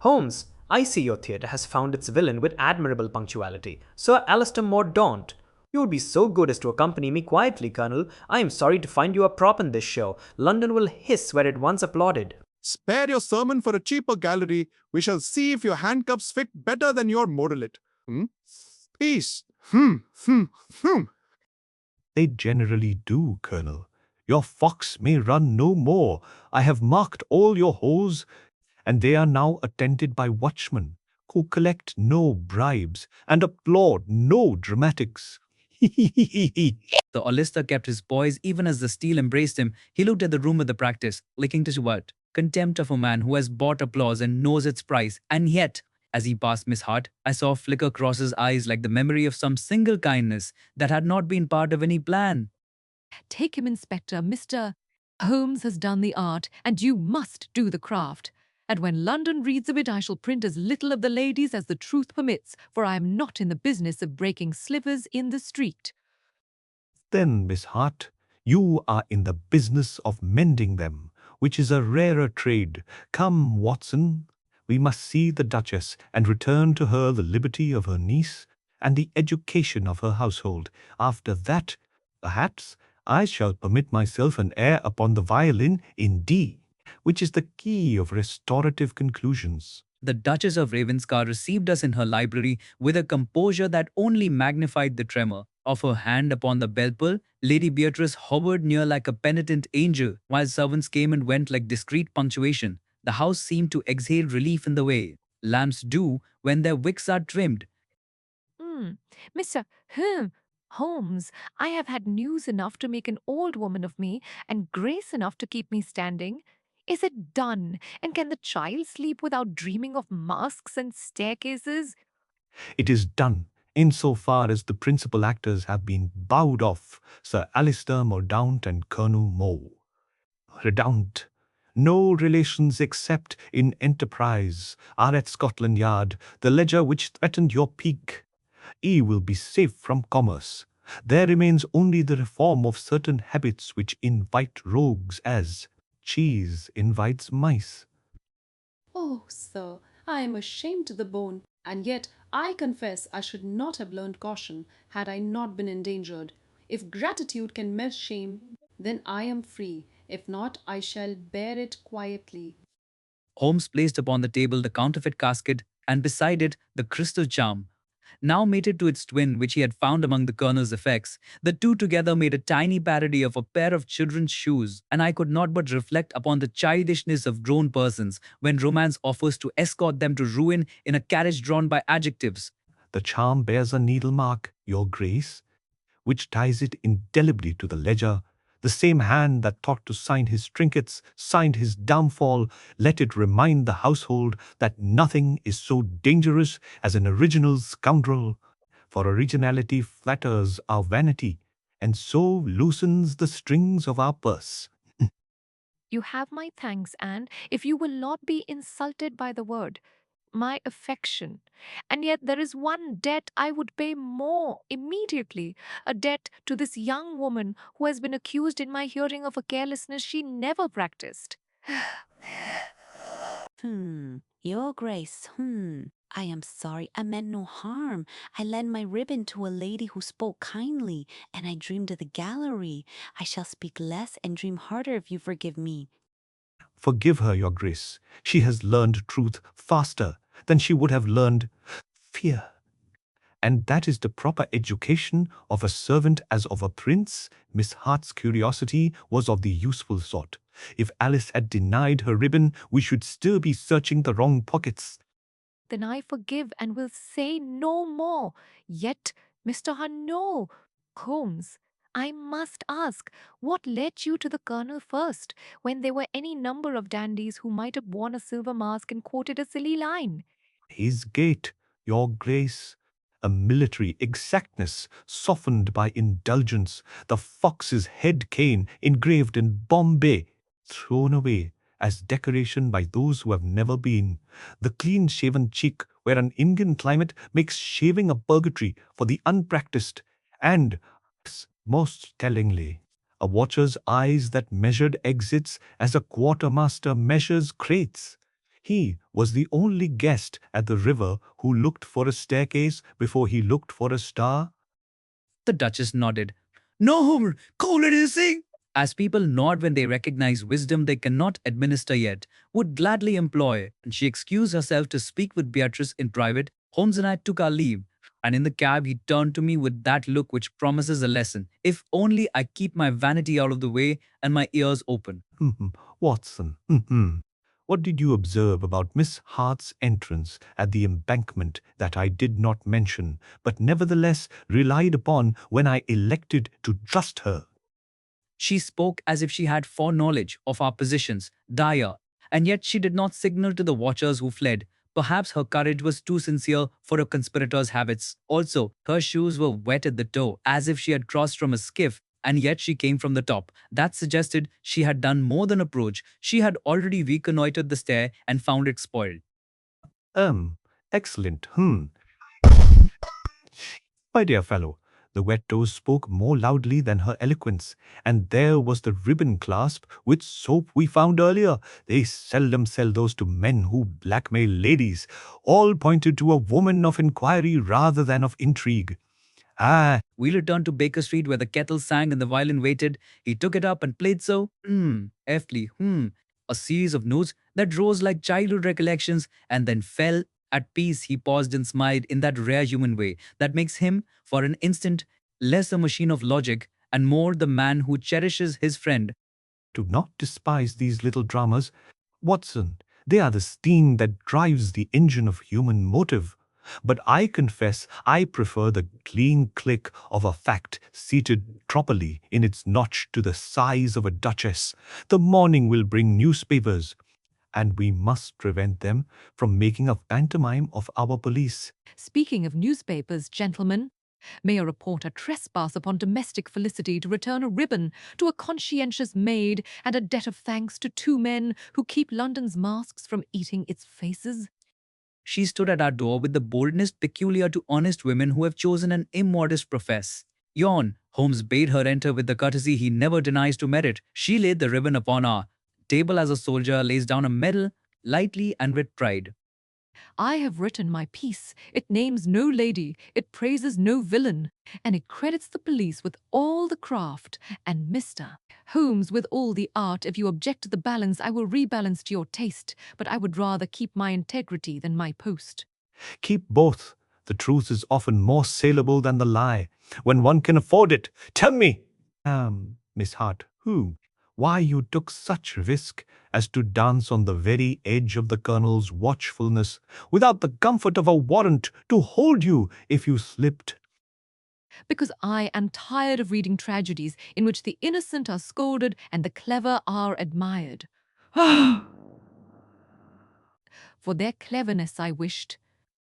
Holmes, I see your theatre has found its villain with admirable punctuality. Sir Alistair Mordaunt. You would be so good as to accompany me quietly, Colonel. I am sorry to find you a prop in this show. London will hiss where it once applauded. Spare your sermon for a cheaper gallery. We shall see if your handcuffs fit better than your moralit. Peace. They generally do, Colonel. Your fox may run no more. I have marked all your holes, and they are now attended by watchmen who collect no bribes and applaud no dramatics. The Olister kept his poise even as the steel embraced him. He looked at the room of the practice, licking to what? Contempt of a man who has bought applause and knows its price. And yet, as he passed Miss Hart, I saw a flicker cross his eyes like the memory of some single kindness that had not been part of any plan. Take him, Inspector. Mr. Holmes has done the art, and you must do the craft. And when London reads of it, I shall print as little of the ladies as the truth permits, for I am not in the business of breaking slivers in the street. Then, Miss Hart, you are in the business of mending them, which is a rarer trade. Come, Watson, we must see the Duchess and return to her the liberty of her niece and the education of her household. After that, perhaps, I shall permit myself an air upon the violin in D, which is the key of restorative conclusions. The Duchess of Ravenscar received us in her library with a composure that only magnified the tremor of her hand upon the bell-pull. Lady Beatrice hovered near like a penitent angel, while servants came and went like discreet punctuation. The house seemed to exhale relief in the way lamps do when their wicks are trimmed. Mr. Holmes, I have had news enough to make an old woman of me, and grace enough to keep me standing. Is it done? And can the child sleep without dreaming of masks and staircases? It is done, insofar as the principal actors have been bowed off, Sir Alistair Mordaunt and Colonel Moe. Redount. No relations except in enterprise are at Scotland Yard, the ledger which threatened your peak. He will be safe from commerce. There remains only the reform of certain habits which invite rogues as cheese invites mice. Oh, sir, I am ashamed to the bone, and yet I confess I should not have learned caution had I not been endangered. If gratitude can melt shame, then I am free. If not, I shall bear it quietly. Holmes placed upon the table the counterfeit casket and beside it the crystal charm, now mated to its twin which he had found among the colonel's effects. The two together made a tiny parody of a pair of children's shoes, and I could not but reflect upon the childishness of grown persons when romance offers to escort them to ruin in a carriage drawn by adjectives. The charm bears a needle mark, your grace, which ties it indelibly to the ledger. The same hand that thought to sign his trinkets signed his downfall. Let it remind the household that nothing is so dangerous as an original scoundrel, for originality flatters our vanity, and so loosens the strings of our purse. You have my thanks, Anne, if you will not be insulted by the word. My affection. And yet there is one debt I would pay more immediately, a debt to this young woman who has been accused in my hearing of a carelessness she never practiced. Your Grace, I am sorry, I meant no harm. I lent my ribbon to a lady who spoke kindly, and I dreamed of the gallery. I shall speak less and dream harder if you forgive me. Forgive her, your grace. She has learned truth faster than she would have learned fear. And that is the proper education of a servant as of a prince. Miss Hart's curiosity was of the useful sort. If Alice had denied her ribbon, we should still be searching the wrong pockets. Then I forgive and will say no more. Yet, Mr. No, Holmes, I must ask, what led you to the colonel first, when there were any number of dandies who might have worn a silver mask and quoted a silly line? His gait, your grace, a military exactness softened by indulgence, the fox's head cane engraved in Bombay, thrown away as decoration by those who have never been, the clean-shaven cheek where an Indian climate makes shaving a purgatory for the unpracticed, and, most tellingly, a watcher's eyes that measured exits as a quartermaster measures crates. He was the only guest at the river who looked for a staircase before he looked for a star. The Duchess nodded. No, Homer, call it a sing. As people nod when they recognize wisdom they cannot administer yet, would gladly employ, and she excused herself to speak with Beatrice in private. Holmes and I took our leave, and in the cab he turned to me with that look which promises a lesson, if only I keep my vanity out of the way and my ears open. Watson, what did you observe about Miss Hart's entrance at the Embankment that I did not mention, but nevertheless relied upon when I elected to trust her? She spoke as if she had foreknowledge of our positions, dire, and yet she did not signal to the watchers who fled. Perhaps her courage was too sincere for a conspirator's habits. Also, her shoes were wet at the toe, as if she had crossed from a skiff, and yet she came from the top. That suggested she had done more than approach. She had already reconnoitered the stair and found it spoiled. Excellent, My dear fellow, the wet toes spoke more loudly than her eloquence, and there was the ribbon clasp with soap we found earlier. They seldom sell those to men who blackmail ladies. All pointed to a woman of inquiry rather than of intrigue. We returned to Baker Street where the kettle sang and the violin waited. He took it up and played so, F'ly, a series of notes that rose like childhood recollections and then fell. At peace, he paused and smiled in that rare human way that makes him, for an instant, less a machine of logic and more the man who cherishes his friend. Do not despise these little dramas, Watson. They are the steam that drives the engine of human motive. But I confess I prefer the clean click of a fact seated properly in its notch to the size of a duchess. The morning will bring newspapers, and we must prevent them from making a pantomime of our police. Speaking of newspapers, gentlemen, may I report a trespass upon domestic felicity to return a ribbon to a conscientious maid and a debt of thanks to two men who keep London's masks from eating its faces? She stood at our door with the boldness peculiar to honest women who have chosen an immodest profess. Yawn. Holmes bade her enter with the courtesy he never denies to merit. She laid the ribbon upon our table as a soldier lays down a medal, lightly and with pride. I have written my piece. It names no lady, it praises no villain, and it credits the police with all the craft, and Mr. Holmes with all the art. If you object to the balance, I will rebalance to your taste, but I would rather keep my integrity than my post. Keep both. The truth is often more saleable than the lie, when one can afford it. Tell me, Miss Hart, why you took such risk as to dance on the very edge of the colonel's watchfulness, without the comfort of a warrant to hold you if you slipped. Because I am tired of reading tragedies in which the innocent are scolded and the clever are admired. For their cleverness I wished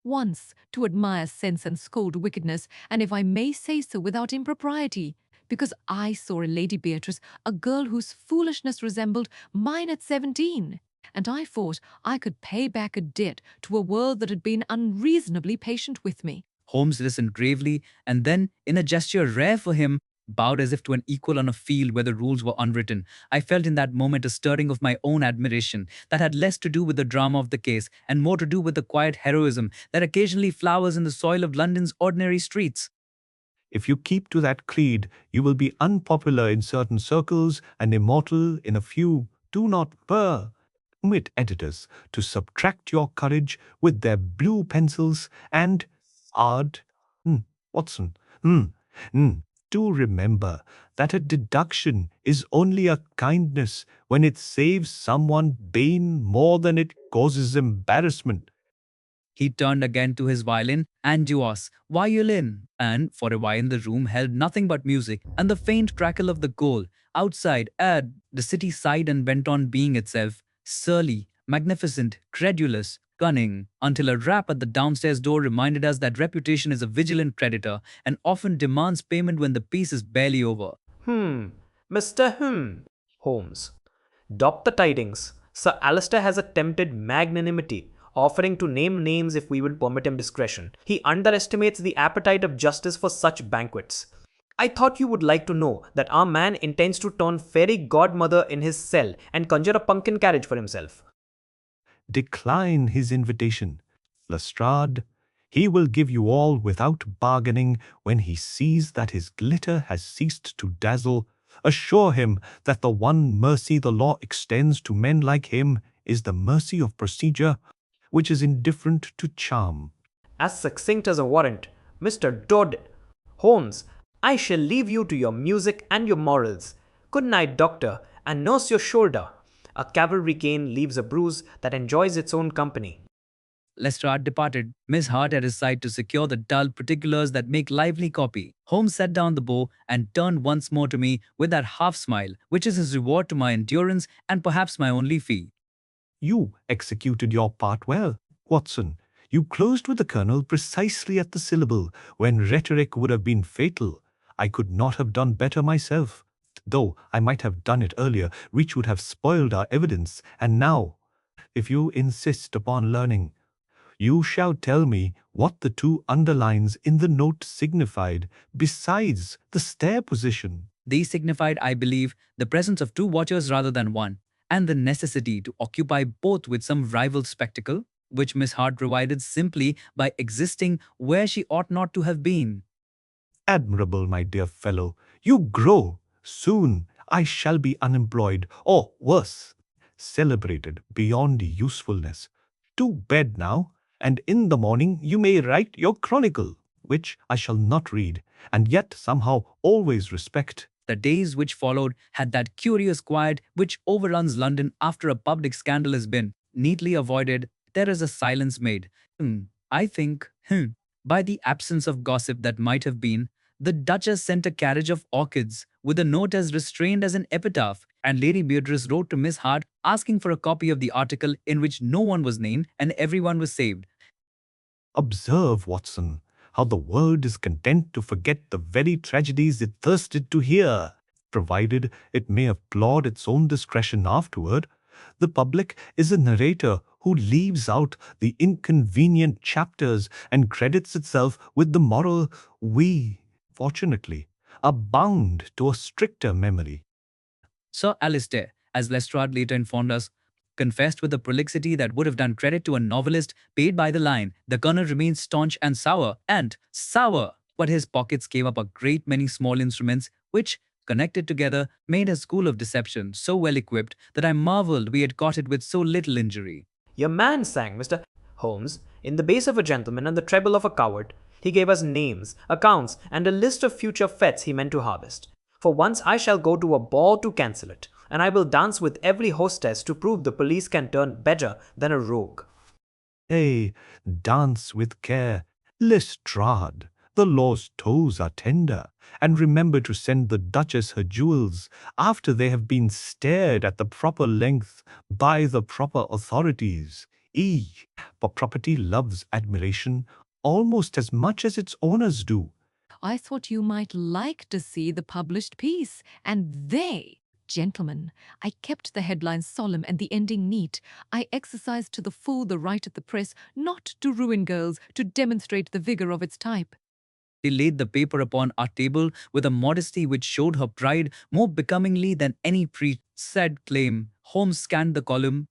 once to admire sense and scold wickedness, and if I may say so without impropriety, because I saw a Lady Beatrice, a girl whose foolishness resembled mine at 17, and I thought I could pay back a debt to a world that had been unreasonably patient with me. Holmes listened gravely and then, in a gesture rare for him, bowed as if to an equal on a field where the rules were unwritten. I felt in that moment a stirring of my own admiration that had less to do with the drama of the case and more to do with the quiet heroism that occasionally flowers in the soil of London's ordinary streets. If you keep to that creed, you will be unpopular in certain circles and immortal in a few. Do not permit editors to subtract your courage with their blue pencils and Watson, do remember that a deduction is only a kindness when it saves someone pain more than it causes embarrassment. He turned again to his violin and duos, violin, and for a while the room held nothing but music and the faint crackle of the coal. Outside, the city sighed and went on being itself, surly, magnificent, credulous, cunning, until a rap at the downstairs door reminded us that reputation is a vigilant creditor and often demands payment when the piece is barely over. Mr. Holmes. Drop the tidings. Sir Alistair has attempted magnanimity, offering to name names if we would permit him discretion. He underestimates the appetite of justice for such banquets. I thought you would like to know that our man intends to turn fairy godmother in his cell and conjure a pumpkin carriage for himself. Decline his invitation, Lestrade. He will give you all without bargaining when he sees that his glitter has ceased to dazzle. Assure him that the one mercy the law extends to men like him is the mercy of procedure, which is indifferent to charm. As succinct as a warrant, Mr. Dodd. Holmes, I shall leave you to your music and your morals. Good night, doctor, and nurse your shoulder. A cavalry cane leaves a bruise that enjoys its own company. Lestrade departed, Miss Hart at his side to secure the dull particulars that make lively copy. Holmes set down the bow and turned once more to me with that half-smile, which is his reward to my endurance and perhaps my only fee. You executed your part well, Watson. You closed with the Colonel precisely at the syllable, when rhetoric would have been fatal. I could not have done better myself. Though I might have done it earlier, which would have spoiled our evidence. And now, if you insist upon learning, you shall tell me what the two underlines in the note signified, besides the stair position. These signified, I believe, the presence of two watchers rather than one, and the necessity to occupy both with some rival spectacle, which Miss Hart provided simply by existing where she ought not to have been. Admirable, my dear fellow. You grow. Soon I shall be unemployed, or worse, celebrated beyond usefulness. To bed now, and in the morning you may write your chronicle, which I shall not read, and yet somehow always respect. The days which followed had that curious quiet which overruns London after a public scandal has been neatly avoided. There is a silence made, I think, by the absence of gossip that might have been. The Duchess sent a carriage of orchids with a note as restrained as an epitaph, and Lady Beatrice wrote to Miss Hart asking for a copy of the article in which no one was named and everyone was saved. Observe, Watson, how the world is content to forget the very tragedies it thirsted to hear, provided it may applaud its own discretion afterward. The public is a narrator who leaves out the inconvenient chapters and credits itself with the moral. We, fortunately, are bound to a stricter memory. Sir Alistair, as Lestrade later informed us, confessed with a prolixity that would have done credit to a novelist paid by the line. The Colonel remained staunch and sour, but his pockets gave up a great many small instruments which, connected together, made a school of deception so well equipped that I marveled we had caught it with so little injury. Your man sang, Mr. Holmes, in the bass of a gentleman and the treble of a coward. He gave us names, accounts, and a list of future fetes he meant to harvest. For once I shall go to a ball to cancel it, and I will dance with every hostess to prove the police can turn better than a rogue. Hey, dance with care, Lestrade. The law's toes are tender, and remember to send the Duchess her jewels after they have been stared at the proper length by the proper authorities. But property loves admiration almost as much as its owners do. I thought you might like to see the published piece. And they, gentlemen, I kept the headlines solemn and the ending neat. I exercised to the full the right of the press not to ruin girls, to demonstrate the vigor of its type. She laid the paper upon our table with a modesty which showed her pride more becomingly than any said claim. Holmes scanned the column,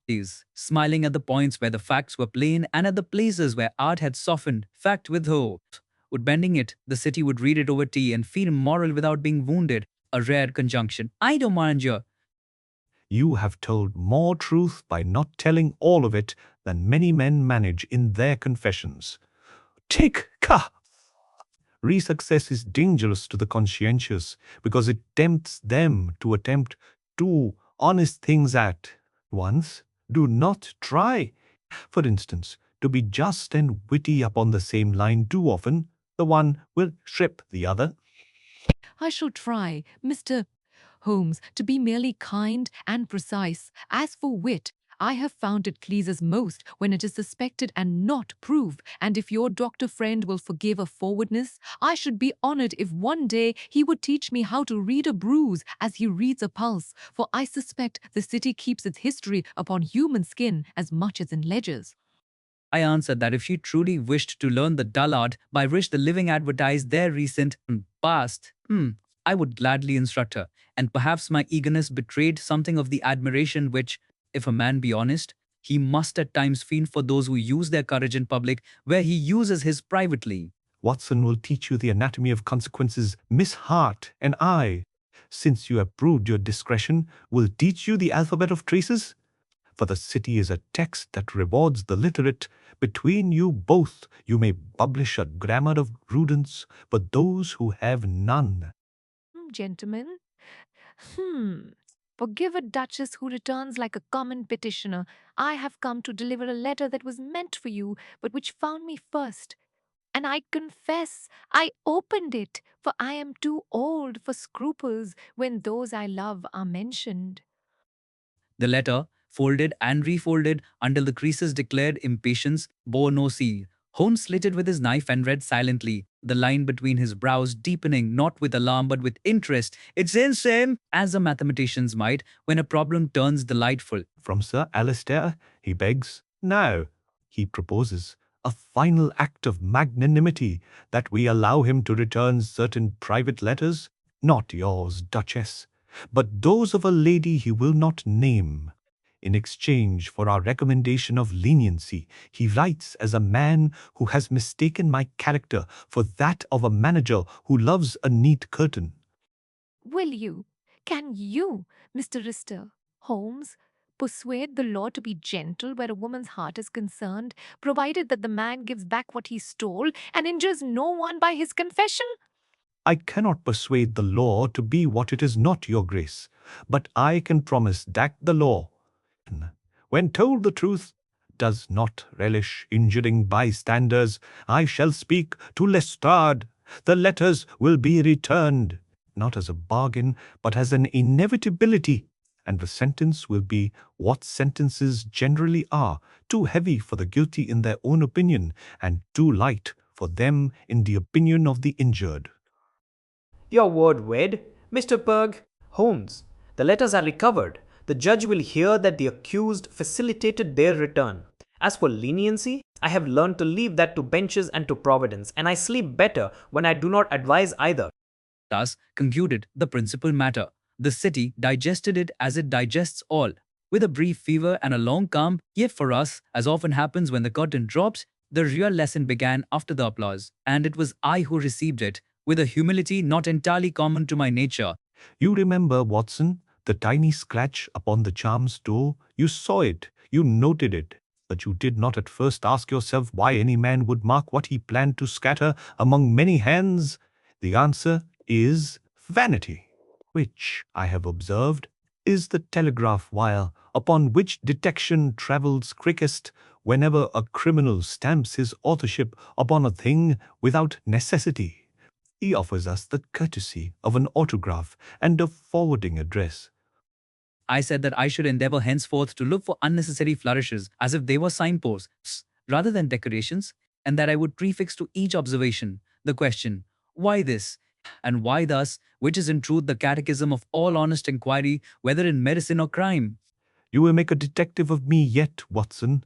smiling at the points where the facts were plain and at the places where art had softened fact with hope. Would bending it, the city would read it over tea and feel moral without being wounded. A rare conjunction. I don't mind you. You have told more truth by not telling all of it than many men manage in their confessions. Take ka! Re-success is dangerous to the conscientious because it tempts them to attempt two honest things at once. Do not try. For instance, to be just and witty upon the same line too often, the one will strip the other. I shall try, Mr. Holmes, to be merely kind and precise. As for wit, I have found it pleases most when it is suspected and not proved. And if your doctor friend will forgive a forwardness, I should be honored if one day he would teach me how to read a bruise as he reads a pulse. For I suspect the city keeps its history upon human skin as much as in ledgers. I answered that if she truly wished to learn the dull art by which the living advertise their recent past, I would gladly instruct her, and perhaps my eagerness betrayed something of the admiration which, if a man be honest, he must at times feel for those who use their courage in public where he uses his privately. Watson will teach you the anatomy of consequences. Miss Hart and I, since you have proved your discretion, will teach you the alphabet of traces. For the city is a text that rewards the literate. Between you both, you may publish a grammar of prudence, but those who have none. Gentlemen, forgive a duchess who returns like a common petitioner. I have come to deliver a letter that was meant for you, but which found me first. And I confess I opened it, for I am too old for scruples when those I love are mentioned. The letter, folded and refolded until the creases declared impatience, bore no seal. Holmes slit it with his knife and read silently, the line between his brows deepening not with alarm but with interest. It's insane, as the mathematicians might, when a problem turns delightful. From Sir Alistair, he begs, now, he proposes, a final act of magnanimity, that we allow him to return certain private letters, not yours, Duchess, but those of a lady he will not name. In exchange for our recommendation of leniency, he writes as a man who has mistaken my character for that of a manager who loves a neat curtain. Can you, Mr. Rister, Holmes, persuade the law to be gentle where a woman's heart is concerned, provided that the man gives back what he stole and injures no one by his confession? I cannot persuade the law to be what it is not, your grace, but I can promise that the law, when told the truth, does not relish injuring bystanders. I shall speak to Lestrade. The letters will be returned, not as a bargain, but as an inevitability, and the sentence will be what sentences generally are, too heavy for the guilty in their own opinion, and too light for them in the opinion of the injured. Your word wed, Mr. Berg. Holmes, the letters are recovered. The judge will hear that the accused facilitated their return. As for leniency, I have learned to leave that to benches and to Providence, and I sleep better when I do not advise either. Thus concluded the principal matter. The city digested it as it digests all, with a brief fever and a long calm, yet for us, as often happens when the curtain drops, the real lesson began after the applause, and it was I who received it, with a humility not entirely common to my nature. You remember, Watson, the tiny scratch upon the charm's door? You saw it, you noted it, but you did not at first ask yourself why any man would mark what he planned to scatter among many hands. The answer is vanity, which, I have observed, is the telegraph wire upon which detection travels quickest whenever a criminal stamps his authorship upon a thing without necessity. He offers us the courtesy of an autograph and a forwarding address. I said that I should endeavor henceforth to look for unnecessary flourishes as if they were signposts rather than decorations, and that I would prefix to each observation the question, why this? And why thus, which is in truth the catechism of all honest inquiry, whether in medicine or crime. You will make a detective of me yet, Watson.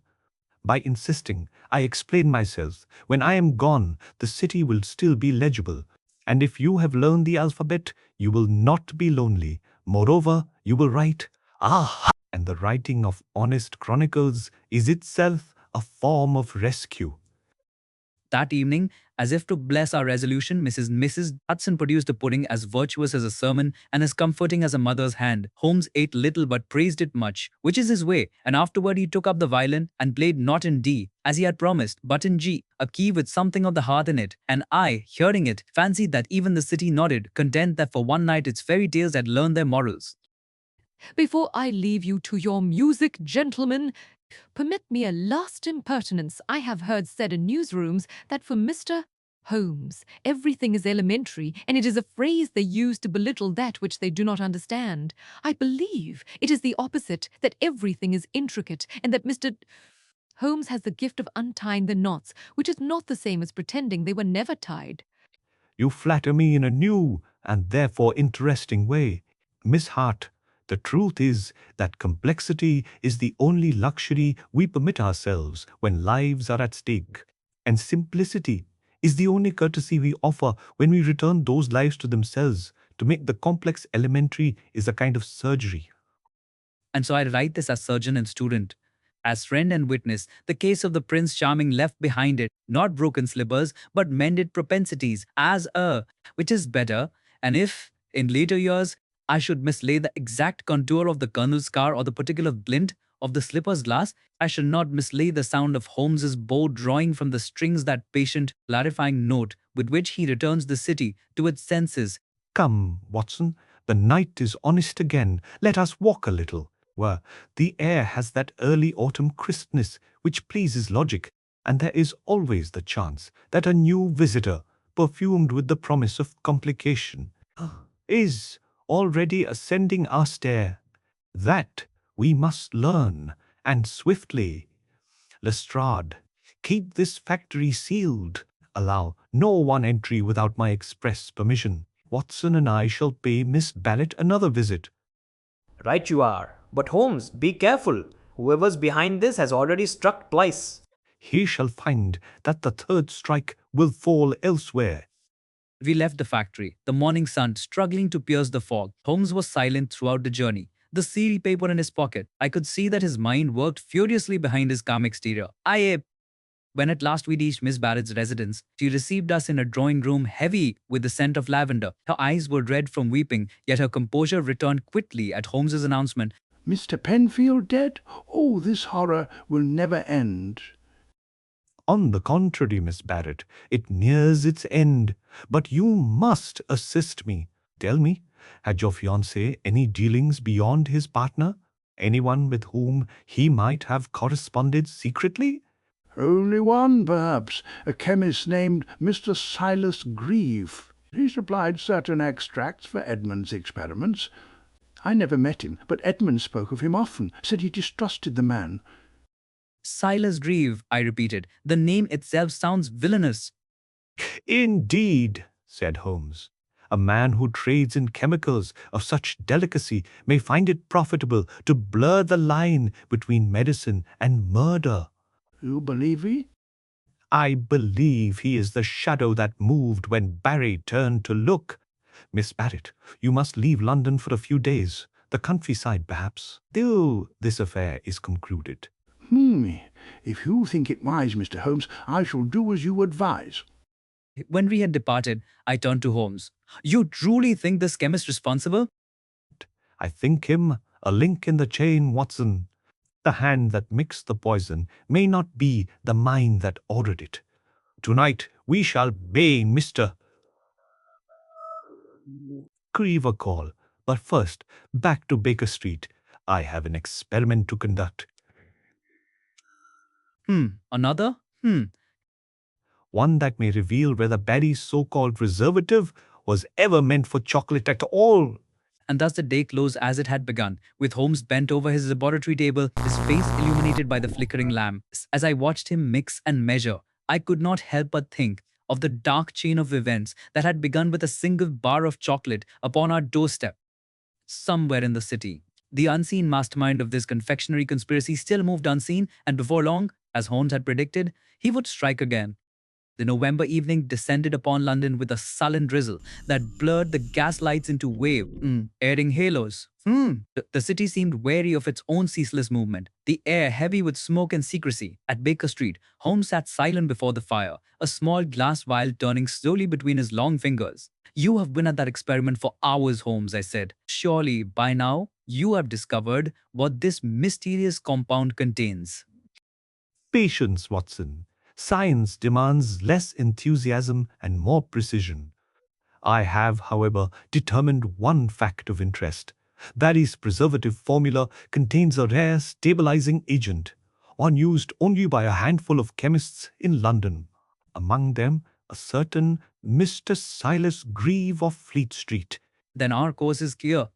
By insisting, I explain myself. When I am gone, the city will still be legible. And if you have learned the alphabet, you will not be lonely. Moreover, you will write. Ah! And the writing of honest chronicles is itself a form of rescue. That evening, as if to bless our resolution, Mrs. Hudson produced a pudding as virtuous as a sermon and as comforting as a mother's hand. Holmes ate little but praised it much, which is his way, and afterward he took up the violin and played not in D, as he had promised, but in G, a key with something of the heart in it, and I, hearing it, fancied that even the city nodded, content that for one night its fairy tales had learned their morals. Before I leave you to your music, gentlemen, permit me a last impertinence. I have heard said in newsrooms that for Mr. Holmes, everything is elementary, and it is a phrase they use to belittle that which they do not understand. I believe it is the opposite, that everything is intricate, and that Mr. Holmes has the gift of untying the knots, which is not the same as pretending they were never tied. You flatter me in a new and therefore interesting way. Miss Hart, the truth is that complexity is the only luxury we permit ourselves when lives are at stake, and simplicity is the only courtesy we offer when we return those lives to themselves. To make the complex elementary is a kind of surgery. And so I write this as surgeon and student, as friend and witness. The case of the Prince Charming left behind it, not broken slippers, but mended propensities, which is better, and if, in later years, I should mislay the exact contour of the Colonel's car or the particular glint of the slipper's glass, I should not mislay the sound of Holmes's bow drawing from the strings that patient, clarifying note with which he returns the city to its senses. Come, Watson, the night is honest again. Let us walk a little. Where the air has that early autumn crispness which pleases logic, and there is always the chance that a new visitor, perfumed with the promise of complication, is already ascending our stair. That we must learn, and swiftly. Lestrade, keep this factory sealed. Allow no one entry without my express permission. Watson and I shall pay Miss Barrett another visit. Right you are. But Holmes, be careful. Whoever's behind this has already struck twice. He shall find that the third strike will fall elsewhere. We left the factory, the morning sun struggling to pierce the fog. Holmes was silent throughout the journey, the sealed paper in his pocket. I could see that his mind worked furiously behind his calm exterior. When at last we reached Miss Barrett's residence, she received us in a drawing room heavy with the scent of lavender. Her eyes were red from weeping, yet her composure returned quickly at Holmes's announcement. Mr. Penfield dead? Oh, this horror will never end. On the contrary, Miss Barrett, it nears its end. But you must assist me. Tell me, had your fiancé any dealings beyond his partner? Anyone with whom he might have corresponded secretly? Only one, perhaps, a chemist named Mr. Silas Grieve. He supplied certain extracts for Edmund's experiments. I never met him, but Edmund spoke of him often, said he distrusted the man. Silas Grieve, I repeated. The name itself sounds villainous. Indeed, said Holmes. A man who trades in chemicals of such delicacy may find it profitable to blur the line between medicine and murder. You believe he? I believe he is the shadow that moved when Barry turned to look. Miss Barrett, you must leave London for a few days. The countryside, perhaps, till this affair is concluded. If you think it wise, Mr. Holmes, I shall do as you advise. When we had departed, I turned to Holmes. You truly think this chemist responsible? I think him a link in the chain, Watson. The hand that mixed the poison may not be the mind that ordered it. Tonight we shall bay Mr. Grieve a call, But first, back to Baker Street. I have an experiment to conduct. Another? One that may reveal whether Barry's so-called preservative was ever meant for chocolate at all. And thus the day closed as it had begun, with Holmes bent over his laboratory table, his face illuminated by the flickering lamp. As I watched him mix and measure, I could not help but think of the dark chain of events that had begun with a single bar of chocolate upon our doorstep. Somewhere in the city, the unseen mastermind of this confectionery conspiracy still moved unseen, and before long, as Holmes had predicted, he would strike again. The November evening descended upon London with a sullen drizzle that blurred the gas lights into airing halos. The city seemed wary of its own ceaseless movement, the air heavy with smoke and secrecy. At Baker Street, Holmes sat silent before the fire, a small glass vial turning slowly between his long fingers. "You have been at that experiment for hours, Holmes," I said. "Surely, by now, you have discovered what this mysterious compound contains." Patience, Watson. Science demands less enthusiasm and more precision. I have, however, determined one fact of interest. Barry's preservative formula contains a rare stabilizing agent, one used only by a handful of chemists in London. Among them, a certain Mr. Silas Grieve of Fleet Street. Then our course is clear.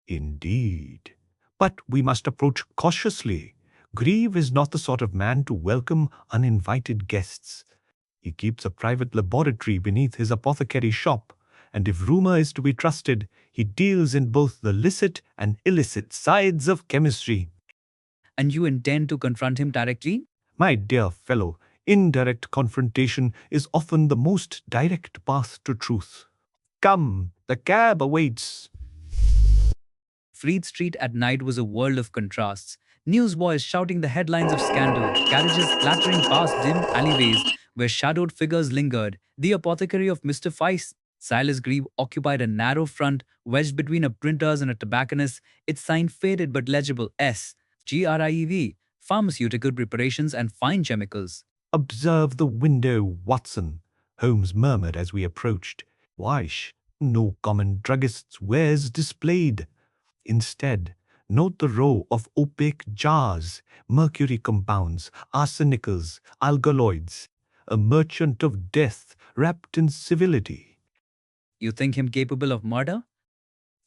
Indeed. But we must approach cautiously. Grieve is not the sort of man to welcome uninvited guests. He keeps a private laboratory beneath his apothecary shop, and if rumor is to be trusted, he deals in both the licit and illicit sides of chemistry. And you intend to confront him directly? My dear fellow, indirect confrontation is often the most direct path to truth. Come, the cab awaits. Fleet Street at night was a world of contrasts. Newsboys shouting the headlines of scandal, carriages clattering past dim alleyways where shadowed figures lingered. The apothecary of Mr. Feist, Silas Grieve, occupied a narrow front wedged between a printer's and a tobacconist's, its sign faded but legible: S.G.R.I.E.V., pharmaceutical preparations and fine chemicals. Observe the window, Watson, Holmes murmured as we approached. Why, no common druggist's wares displayed. Instead, note the row of opaque jars, mercury compounds, arsenicals, alkaloids, a merchant of death wrapped in civility. You think him capable of murder?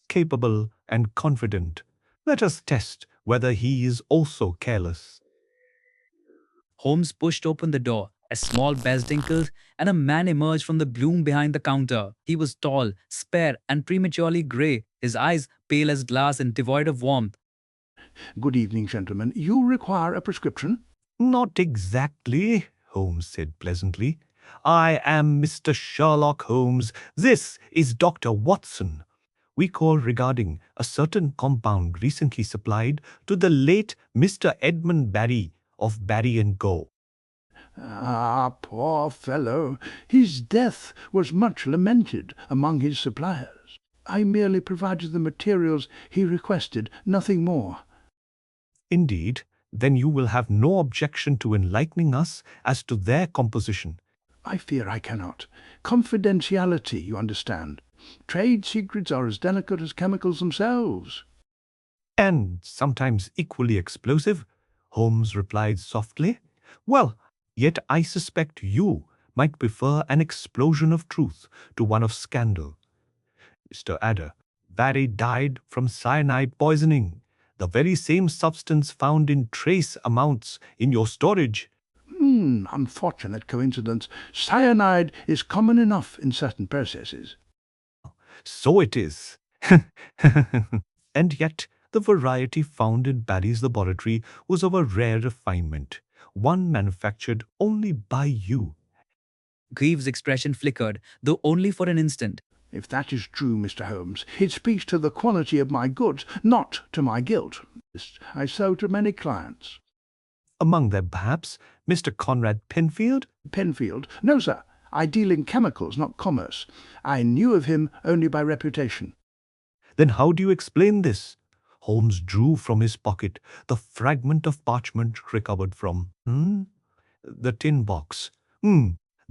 Capable and confident. Let us test whether he is also careless. Holmes pushed open the door. A small bell tinkled, and a man emerged from the gloom behind the counter. He was tall, spare, and prematurely grey, his eyes pale as glass and devoid of warmth. Good evening, gentlemen. You require a prescription? Not exactly, Holmes said pleasantly. I am Mr. Sherlock Holmes. This is Dr. Watson. We call regarding a certain compound recently supplied to the late Mr. Edmund Barry of Barry & Co. Ah, poor fellow. His death was much lamented among his suppliers. I merely provided the materials he requested, nothing more. Indeed, then you will have no objection to enlightening us as to their composition. I fear I cannot. Confidentiality, you understand. Trade secrets are as delicate as chemicals themselves. And sometimes equally explosive, Holmes replied softly. Well, yet I suspect you might prefer an explosion of truth to one of scandal. Mr. Adder, Barry died from cyanide poisoning, the very same substance found in trace amounts in your storage. Unfortunate coincidence. Cyanide is common enough in certain processes. So it is. And yet, the variety found in Barry's laboratory was of a rare refinement, one manufactured only by you. Grieve's expression flickered, though only for an instant. If that is true, Mr. Holmes, it speaks to the quality of my goods, not to my guilt. I sell to many clients. Among them, perhaps, Mr. Conrad Penfield? Penfield? No, sir. I deal in chemicals, not commerce. I knew of him only by reputation. Then how do you explain this? Holmes drew from his pocket the fragment of parchment recovered from the tin box.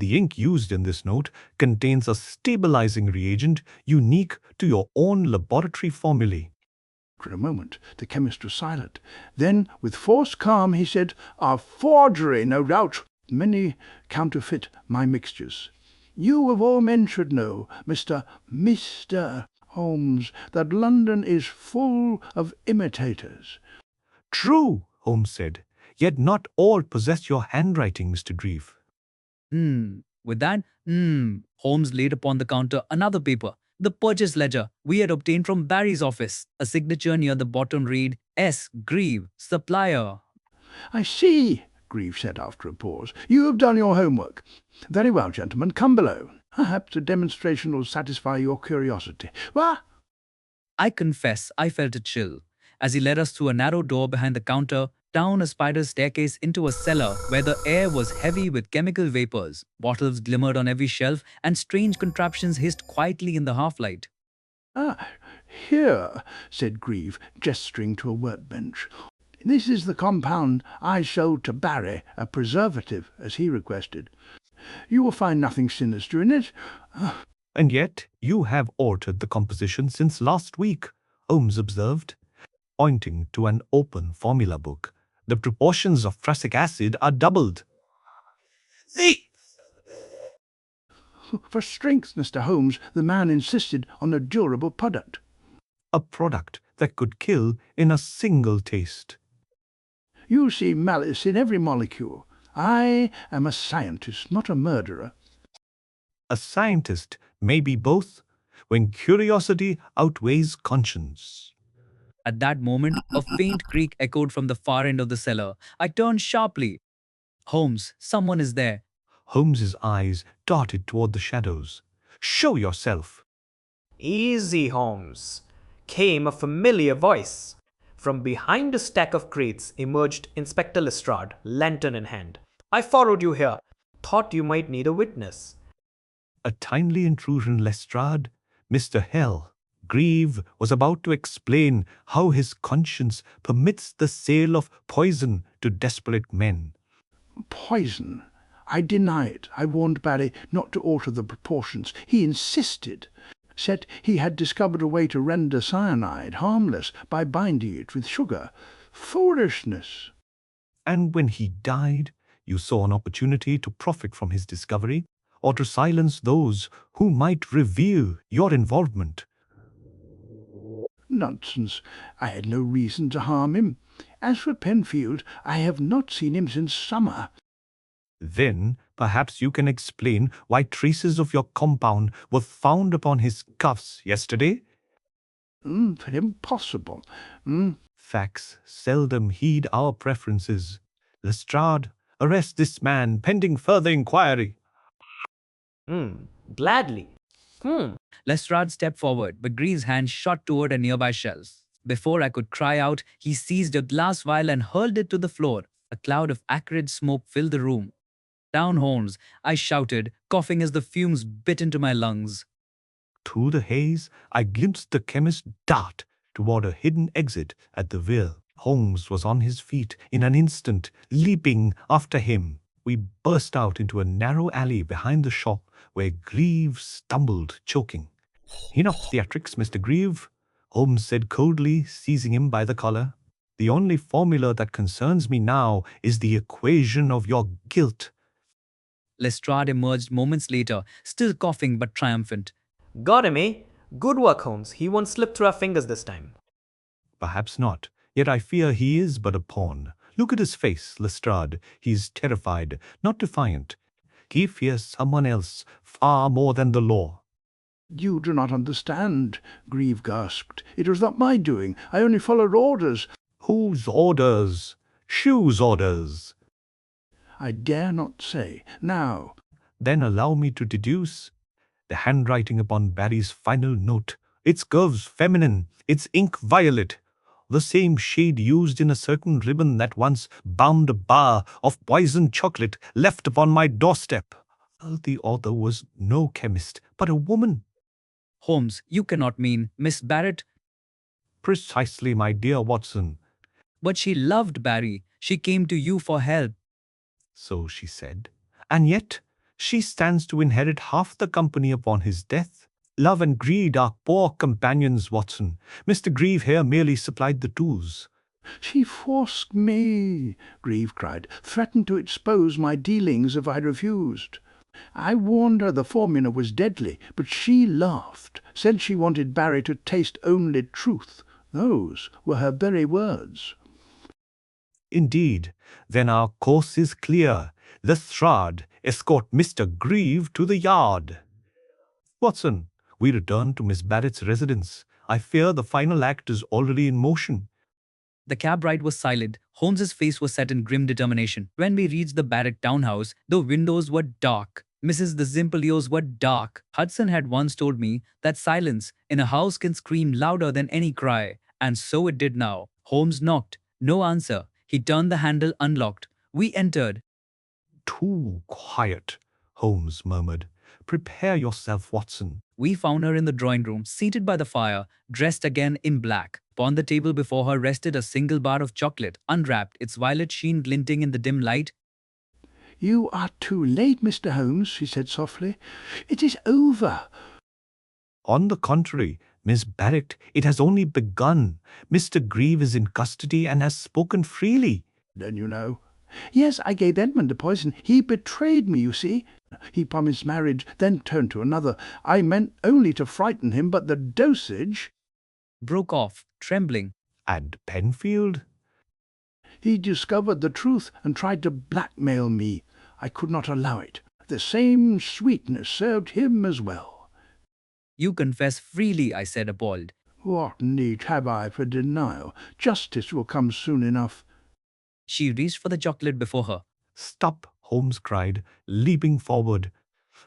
The ink used in this note contains a stabilizing reagent unique to your own laboratory formulae. For a moment the chemist was silent. Then, with forced calm, he said, "A forgery, no doubt. Many counterfeit my mixtures. You of all men should know, Mr. Holmes, that London is full of imitators." True, Holmes said, yet not all possess your handwriting, Mr. Grieve. With that, Holmes laid upon the counter another paper, the purchase ledger we had obtained from Barry's office. A signature near the bottom read, S. Grieve, supplier. "I see," Grieve said after a pause. "You have done your homework. Very well, gentlemen, come below. Perhaps a demonstration will satisfy your curiosity. What?" I confess I felt a chill as he led us through a narrow door behind the counter, down a spider staircase into a cellar where the air was heavy with chemical vapors. Bottles glimmered on every shelf, and strange contraptions hissed quietly in the half-light. "Ah, here," said Grieve, gesturing to a workbench. "This is the compound I sold to Barry, a preservative, as he requested. You will find nothing sinister in it." And yet you have altered the composition since last week, Holmes observed, pointing to an open formula book. The proportions of prussic acid are doubled. "For strength, Mr. Holmes, the man insisted on a durable product." A product that could kill in a single taste. "You see malice in every molecule. I am a scientist, not a murderer." A scientist may be both when curiosity outweighs conscience. At that moment, a faint creak echoed from the far end of the cellar. I turned sharply. Holmes, someone is there. Holmes's eyes darted toward the shadows. "Show yourself." Easy, Holmes, came a familiar voice. From behind a stack of crates emerged Inspector Lestrade, lantern in hand. "I followed you here. Thought you might need a witness." A timely intrusion, Lestrade. Mr. Hell. Grieve was about to explain how his conscience permits the sale of poison to desperate men. "Poison? I deny it. I warned Barry not to alter the proportions. He insisted. Said he had discovered a way to render cyanide harmless by binding it with sugar. Foolishness." And when he died, you saw an opportunity to profit from his discovery, or to silence those who might reveal your involvement. "Nonsense. I had no reason to harm him. As for Penfield, I have not seen him since summer." Then perhaps you can explain why traces of your compound were found upon his cuffs yesterday? Impossible. Facts seldom heed our preferences. Lestrade, arrest this man pending further inquiry. Gladly. Lestrade stepped forward, but Grieve's hand shot toward a nearby shelf. Before I could cry out, he seized a glass vial and hurled it to the floor. A cloud of acrid smoke filled the room. "Down, Holmes," I shouted, coughing as the fumes bit into my lungs. Through the haze, I glimpsed the chemist dart toward a hidden exit at the rear. Holmes was on his feet in an instant, leaping after him. We burst out into a narrow alley behind the shop where Grieve stumbled, choking. "Enough theatrics, Mr. Grieve," Holmes said coldly, seizing him by the collar. "The only formula that concerns me now is the equation of your guilt." Lestrade emerged moments later, still coughing but triumphant. Got him, eh? Good work, Holmes. He won't slip through our fingers this time. Perhaps not, yet I fear he is but a pawn. Look at his face, Lestrade. He is terrified, not defiant. He fears someone else far more than the law. "You do not understand," Grieve gasped. "It was not my doing. I only followed orders." Whose orders? Shoe's orders. "I dare not say. Now." Then allow me to deduce. The handwriting upon Barry's final note. Its curves feminine, its ink violet. The same shade used in a certain ribbon that once bound a bar of poisoned chocolate left upon my doorstep. The author was no chemist, but a woman. Holmes, you cannot mean Miss Barrett? Precisely, my dear Watson. But she loved Barry. She came to you for help. So she said. And yet, She stands to inherit half the company upon his death. Love and greed are poor companions, Watson. Mr. Grieve here merely supplied the tools. She forced me, Grieve cried, threatened to expose my dealings if I refused. I warned her the formula was deadly, but she laughed, said she wanted Barry to taste only truth. Those were her very words. Indeed, then our course is clear. Lestrade, escort Mr. Grieve to the yard. Watson, we return to Miss Barrett's residence. I fear the final act is already in motion. The cab ride was silent. Holmes's face was set in grim determination. When we reached the Barrett townhouse, the windows were dark. Mrs. the Zimpelios were dark. Hudson had once told me that silence in a house can scream louder than any cry, and so it did now. Holmes knocked. No answer. He turned the handle, unlocked. We entered. Too quiet, Holmes murmured. Prepare yourself, Watson. We found her in the drawing room, seated by the fire, dressed again in black. Upon the table before her rested a single bar of chocolate, unwrapped, its violet sheen glinting in the dim light. You are too late, Mr. Holmes, she said softly. It is over. On the contrary, Miss Barrett, it has only begun. Mr. Grieve is in custody and has spoken freely. Then you know. Yes, I gave Edmund the poison. He betrayed me, you see. He promised marriage, then turned to another. I meant only to frighten him, but the dosage... Broke off, trembling. And Penfield? He discovered the truth and tried to blackmail me. I could not allow it. The same sweetness served him as well. You confess freely, I said, appalled. What need have I for denial? Justice will come soon enough. She reached for the chocolate before her. Stop, Holmes cried, leaping forward.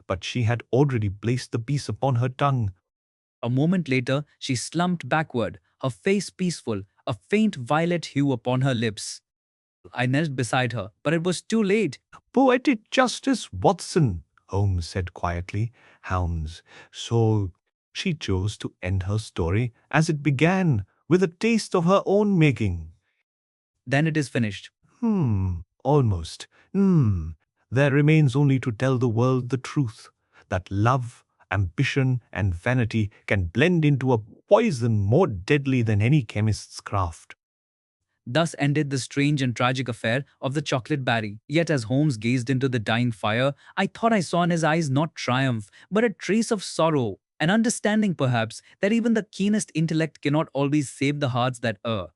But she had already placed the piece upon her tongue. A moment later, she slumped backward, her face peaceful, a faint violet hue upon her lips. I knelt beside her, but it was too late. Poetic justice, Watson, Holmes said quietly. Hounds. So she chose to end her story as it began, with a taste of her own making. Then it is finished. Almost. There remains only to tell the world the truth, that love, ambition, and vanity can blend into a poison more deadly than any chemist's craft. Thus ended the strange and tragic affair of the chocolate Barry. Yet as Holmes gazed into the dying fire, I thought I saw in his eyes not triumph, but a trace of sorrow, an understanding perhaps that even the keenest intellect cannot always save the hearts that err.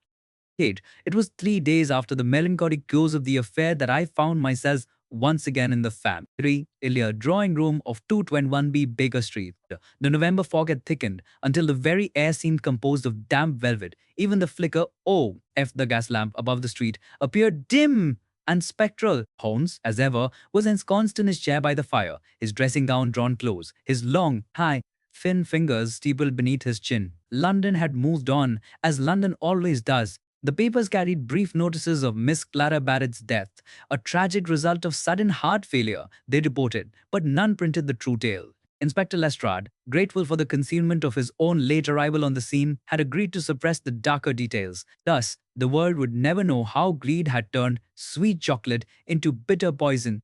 It was 3 days after the melancholy close of the affair that I found myself once again in the familiar drawing room of 221B Baker Street. The November fog had thickened until the very air seemed composed of damp velvet. Even the flicker of the gas lamp above the street appeared dim and spectral. Holmes, as ever, was ensconced in his chair by the fire, his dressing gown drawn close, his long, high, thin fingers steepled beneath his chin. London had moved on, as London always does. The papers carried brief notices of Miss Clara Barrett's death, a tragic result of sudden heart failure, they reported, but none printed the true tale. Inspector Lestrade, grateful for the concealment of his own late arrival on the scene, had agreed to suppress the darker details. Thus, the world would never know how greed had turned sweet chocolate into bitter poison.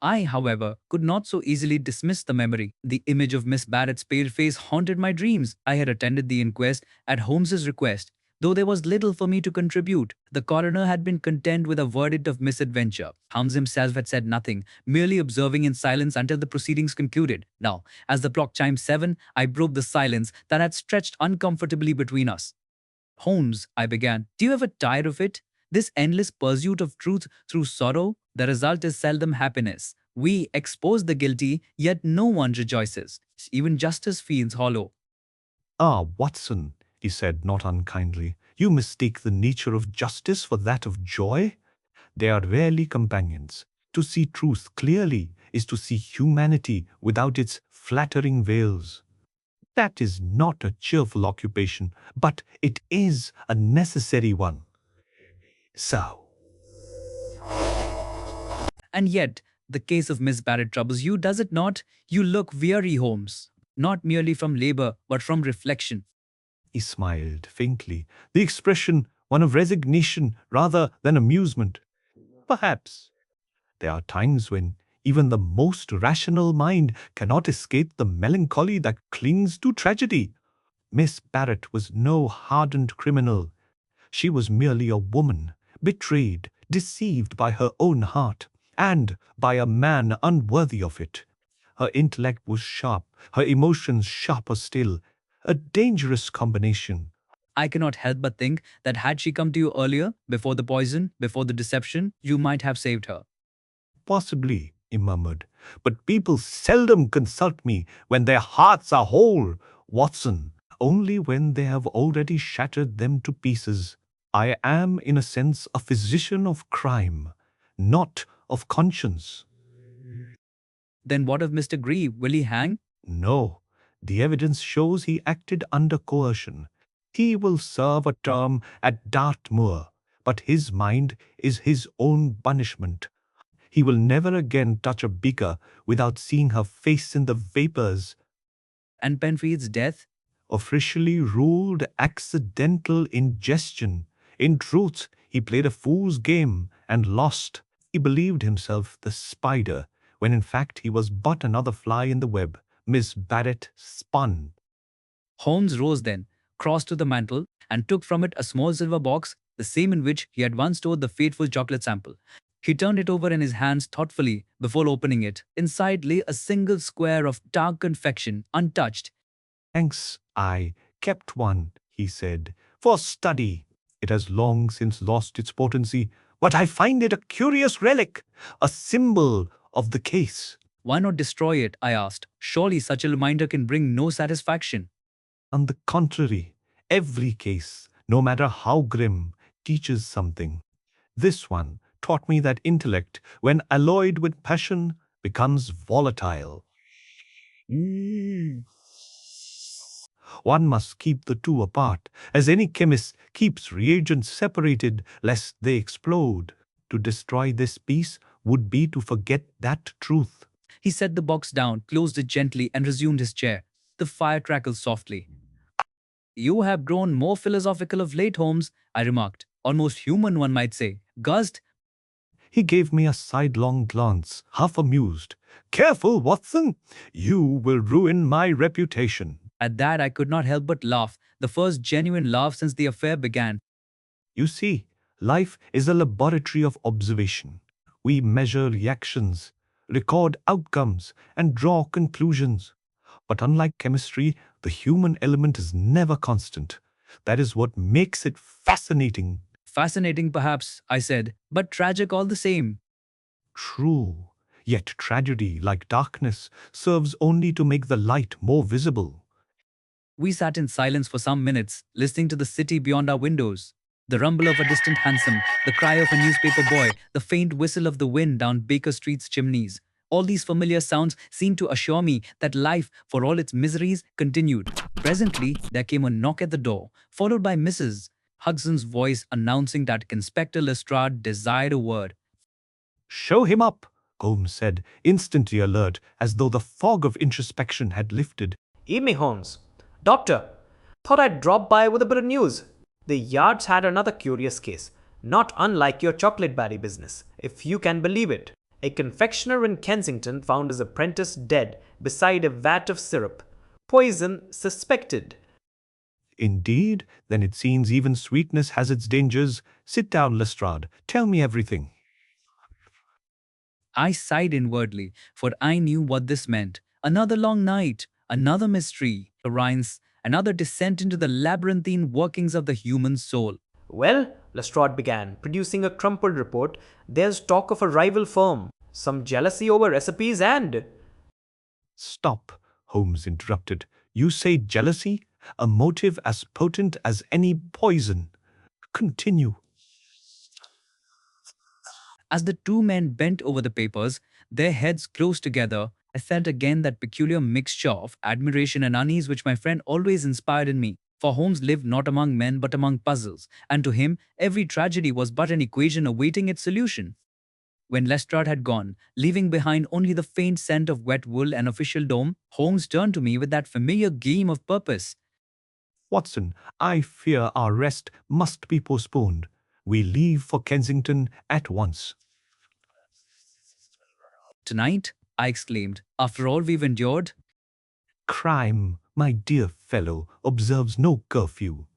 I, however, could not so easily dismiss the memory. The image of Miss Barrett's pale face haunted my dreams. I had attended the inquest at Holmes's request. Though there was little for me to contribute, the coroner had been content with a verdict of misadventure. Holmes himself had said nothing, merely observing in silence until the proceedings concluded. Now, as the clock chimed 7, I broke the silence that had stretched uncomfortably between us. Holmes, I began, do you ever tire of it? This endless pursuit of truth through sorrow? The result is seldom happiness. We expose the guilty, yet no one rejoices. Even justice feels hollow. Ah, Watson, he said not unkindly, you mistake the nature of justice for that of joy. They are rarely companions. To see truth clearly is to see humanity without its flattering veils. That is not a cheerful occupation, but it is a necessary one. So. And yet, the case of Miss Barrett troubles you, does it not? You look weary, Holmes. Not merely from labor, but from reflection. He smiled faintly, the expression one of resignation rather than amusement. Perhaps. There are times when Even the most rational mind cannot escape the melancholy that clings to tragedy. Miss Barrett was no hardened criminal. She was merely a woman, betrayed, deceived by her own heart, and by a man unworthy of it. Her intellect was sharp, her emotions sharper still. A dangerous combination. I cannot help but think that had she come to you earlier, before the poison, before the deception, you might have saved her. Possibly, he murmured, but people seldom consult me when their hearts are whole, Watson, only when they have already shattered them to pieces. I am, in a sense, a physician of crime, not of conscience. Then what of Mr. Grieve? Will he hang? No, the evidence shows he acted under coercion. He will serve a term at Dartmoor, but his mind is his own punishment. He will never again touch a beaker without seeing her face in the vapours. And Penfield's death? Officially ruled accidental ingestion. In truth, he played a fool's game and lost. He believed himself the spider, when in fact he was but another fly in the web. Miss Barrett spun. Holmes rose then, crossed to the mantel, and took from it a small silver box, the same in which he had once stored the fateful chocolate sample. He turned it over in his hands thoughtfully before opening it. Inside lay a single square of dark confection, untouched. Thanks, I kept one, he said, for study. It has long since lost its potency, but I find it a curious relic, a symbol of the case. Why not destroy it? I asked. Surely such a reminder can bring no satisfaction. On the contrary, every case, no matter how grim, teaches something. This one taught me that intellect, when alloyed with passion, becomes volatile. One must keep the two apart, as any chemist keeps reagents separated lest they explode. To destroy this piece would be to forget that truth. He set the box down, closed it gently, and resumed his chair. The fire crackled softly. You have grown more philosophical of late, Holmes, I remarked. Almost human, one might say. Gust. He gave me a sidelong glance, half amused. Careful, Watson! You will ruin my reputation. At that I could not help but laugh, the first genuine laugh since the affair began. You see, life is a laboratory of observation. We measure reactions, record outcomes, and draw conclusions. But unlike chemistry, the human element is never constant. That is what makes it fascinating. Fascinating, perhaps, I said, but tragic all the same. True. Yet tragedy, like darkness, serves only to make the light more visible. We sat in silence for some minutes, listening to the city beyond our windows. The rumble of a distant hansom, the cry of a newspaper boy, the faint whistle of the wind down Baker Street's chimneys. All these familiar sounds seemed to assure me that life, for all its miseries, continued. Presently, there came a knock at the door, followed by Mrs. Hudson's voice announcing that Inspector Lestrade desired a word. Show him up, Holmes said, instantly alert, as though the fog of introspection had lifted. Evening, Holmes. Doctor, thought I'd drop by with a bit of news. The Yards had another curious case, not unlike your chocolate barry business, if you can believe it. A confectioner in Kensington found his apprentice dead beside a vat of syrup. Poison suspected. Indeed, then it seems even sweetness has its dangers. Sit down, Lestrade. Tell me everything. I sighed inwardly, for I knew what this meant. Another long night, another mystery, Rhines, another descent into the labyrinthine workings of the human soul. Well, Lestrade began, producing a crumpled report, there's talk of a rival firm, some jealousy over recipes and... Stop, Holmes interrupted. You say jealousy? A motive as potent as any poison. Continue. As the two men bent over the papers, their heads close together, I felt again that peculiar mixture of admiration and unease which my friend always inspired in me. For Holmes lived not among men but among puzzles, and to him every tragedy was but an equation awaiting its solution. When Lestrade had gone, leaving behind only the faint scent of wet wool and official dome, Holmes turned to me with that familiar gleam of purpose. Watson, I fear our rest must be postponed. We leave for Kensington at once. Tonight? I exclaimed. After all we've endured? Crime, my dear fellow, observes no curfew.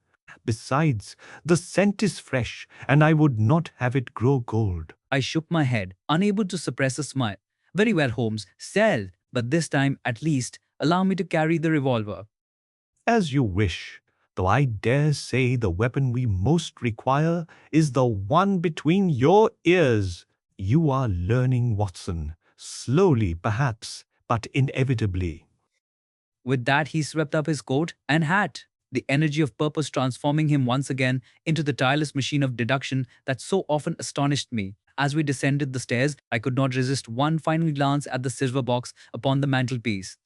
Besides, the scent is fresh, and I would not have it grow cold. I shook my head, unable to suppress a smile. Very well, Holmes, sell, but this time, at least, allow me to carry the revolver. As you wish, though I dare say the weapon we most require is the one between your ears. You are learning, Watson, slowly perhaps, but inevitably. With that, he swept up his coat and hat, the energy of purpose transforming him once again into the tireless machine of deduction that so often astonished me. As we descended the stairs, I could not resist one final glance at the silver box upon the mantelpiece.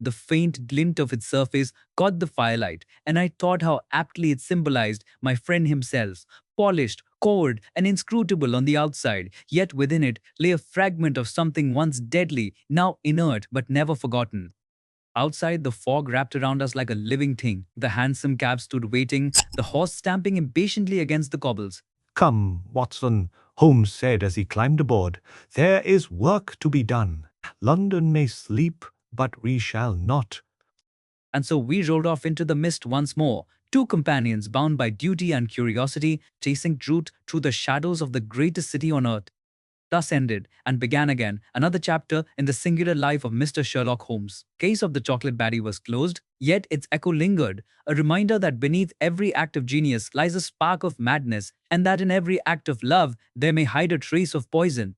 The faint glint of its surface caught the firelight, and I thought how aptly it symbolized my friend himself, polished, cold, and inscrutable on the outside, yet within it lay a fragment of something once deadly, now inert but never forgotten. Outside, the fog wrapped around us like a living thing. The hansom cab stood waiting, the horse stamping impatiently against the cobbles. Come, Watson, Holmes said as he climbed aboard. There is work to be done. London may sleep, but we shall not. And so we rode off into the mist once more, two companions bound by duty and curiosity, chasing truth through the shadows of the greatest city on earth. Thus ended, and began again, another chapter in the singular life of Mr. Sherlock Holmes. Case of the chocolate batty was closed, yet its echo lingered, a reminder that beneath every act of genius lies a spark of madness, and that in every act of love there may hide a trace of poison.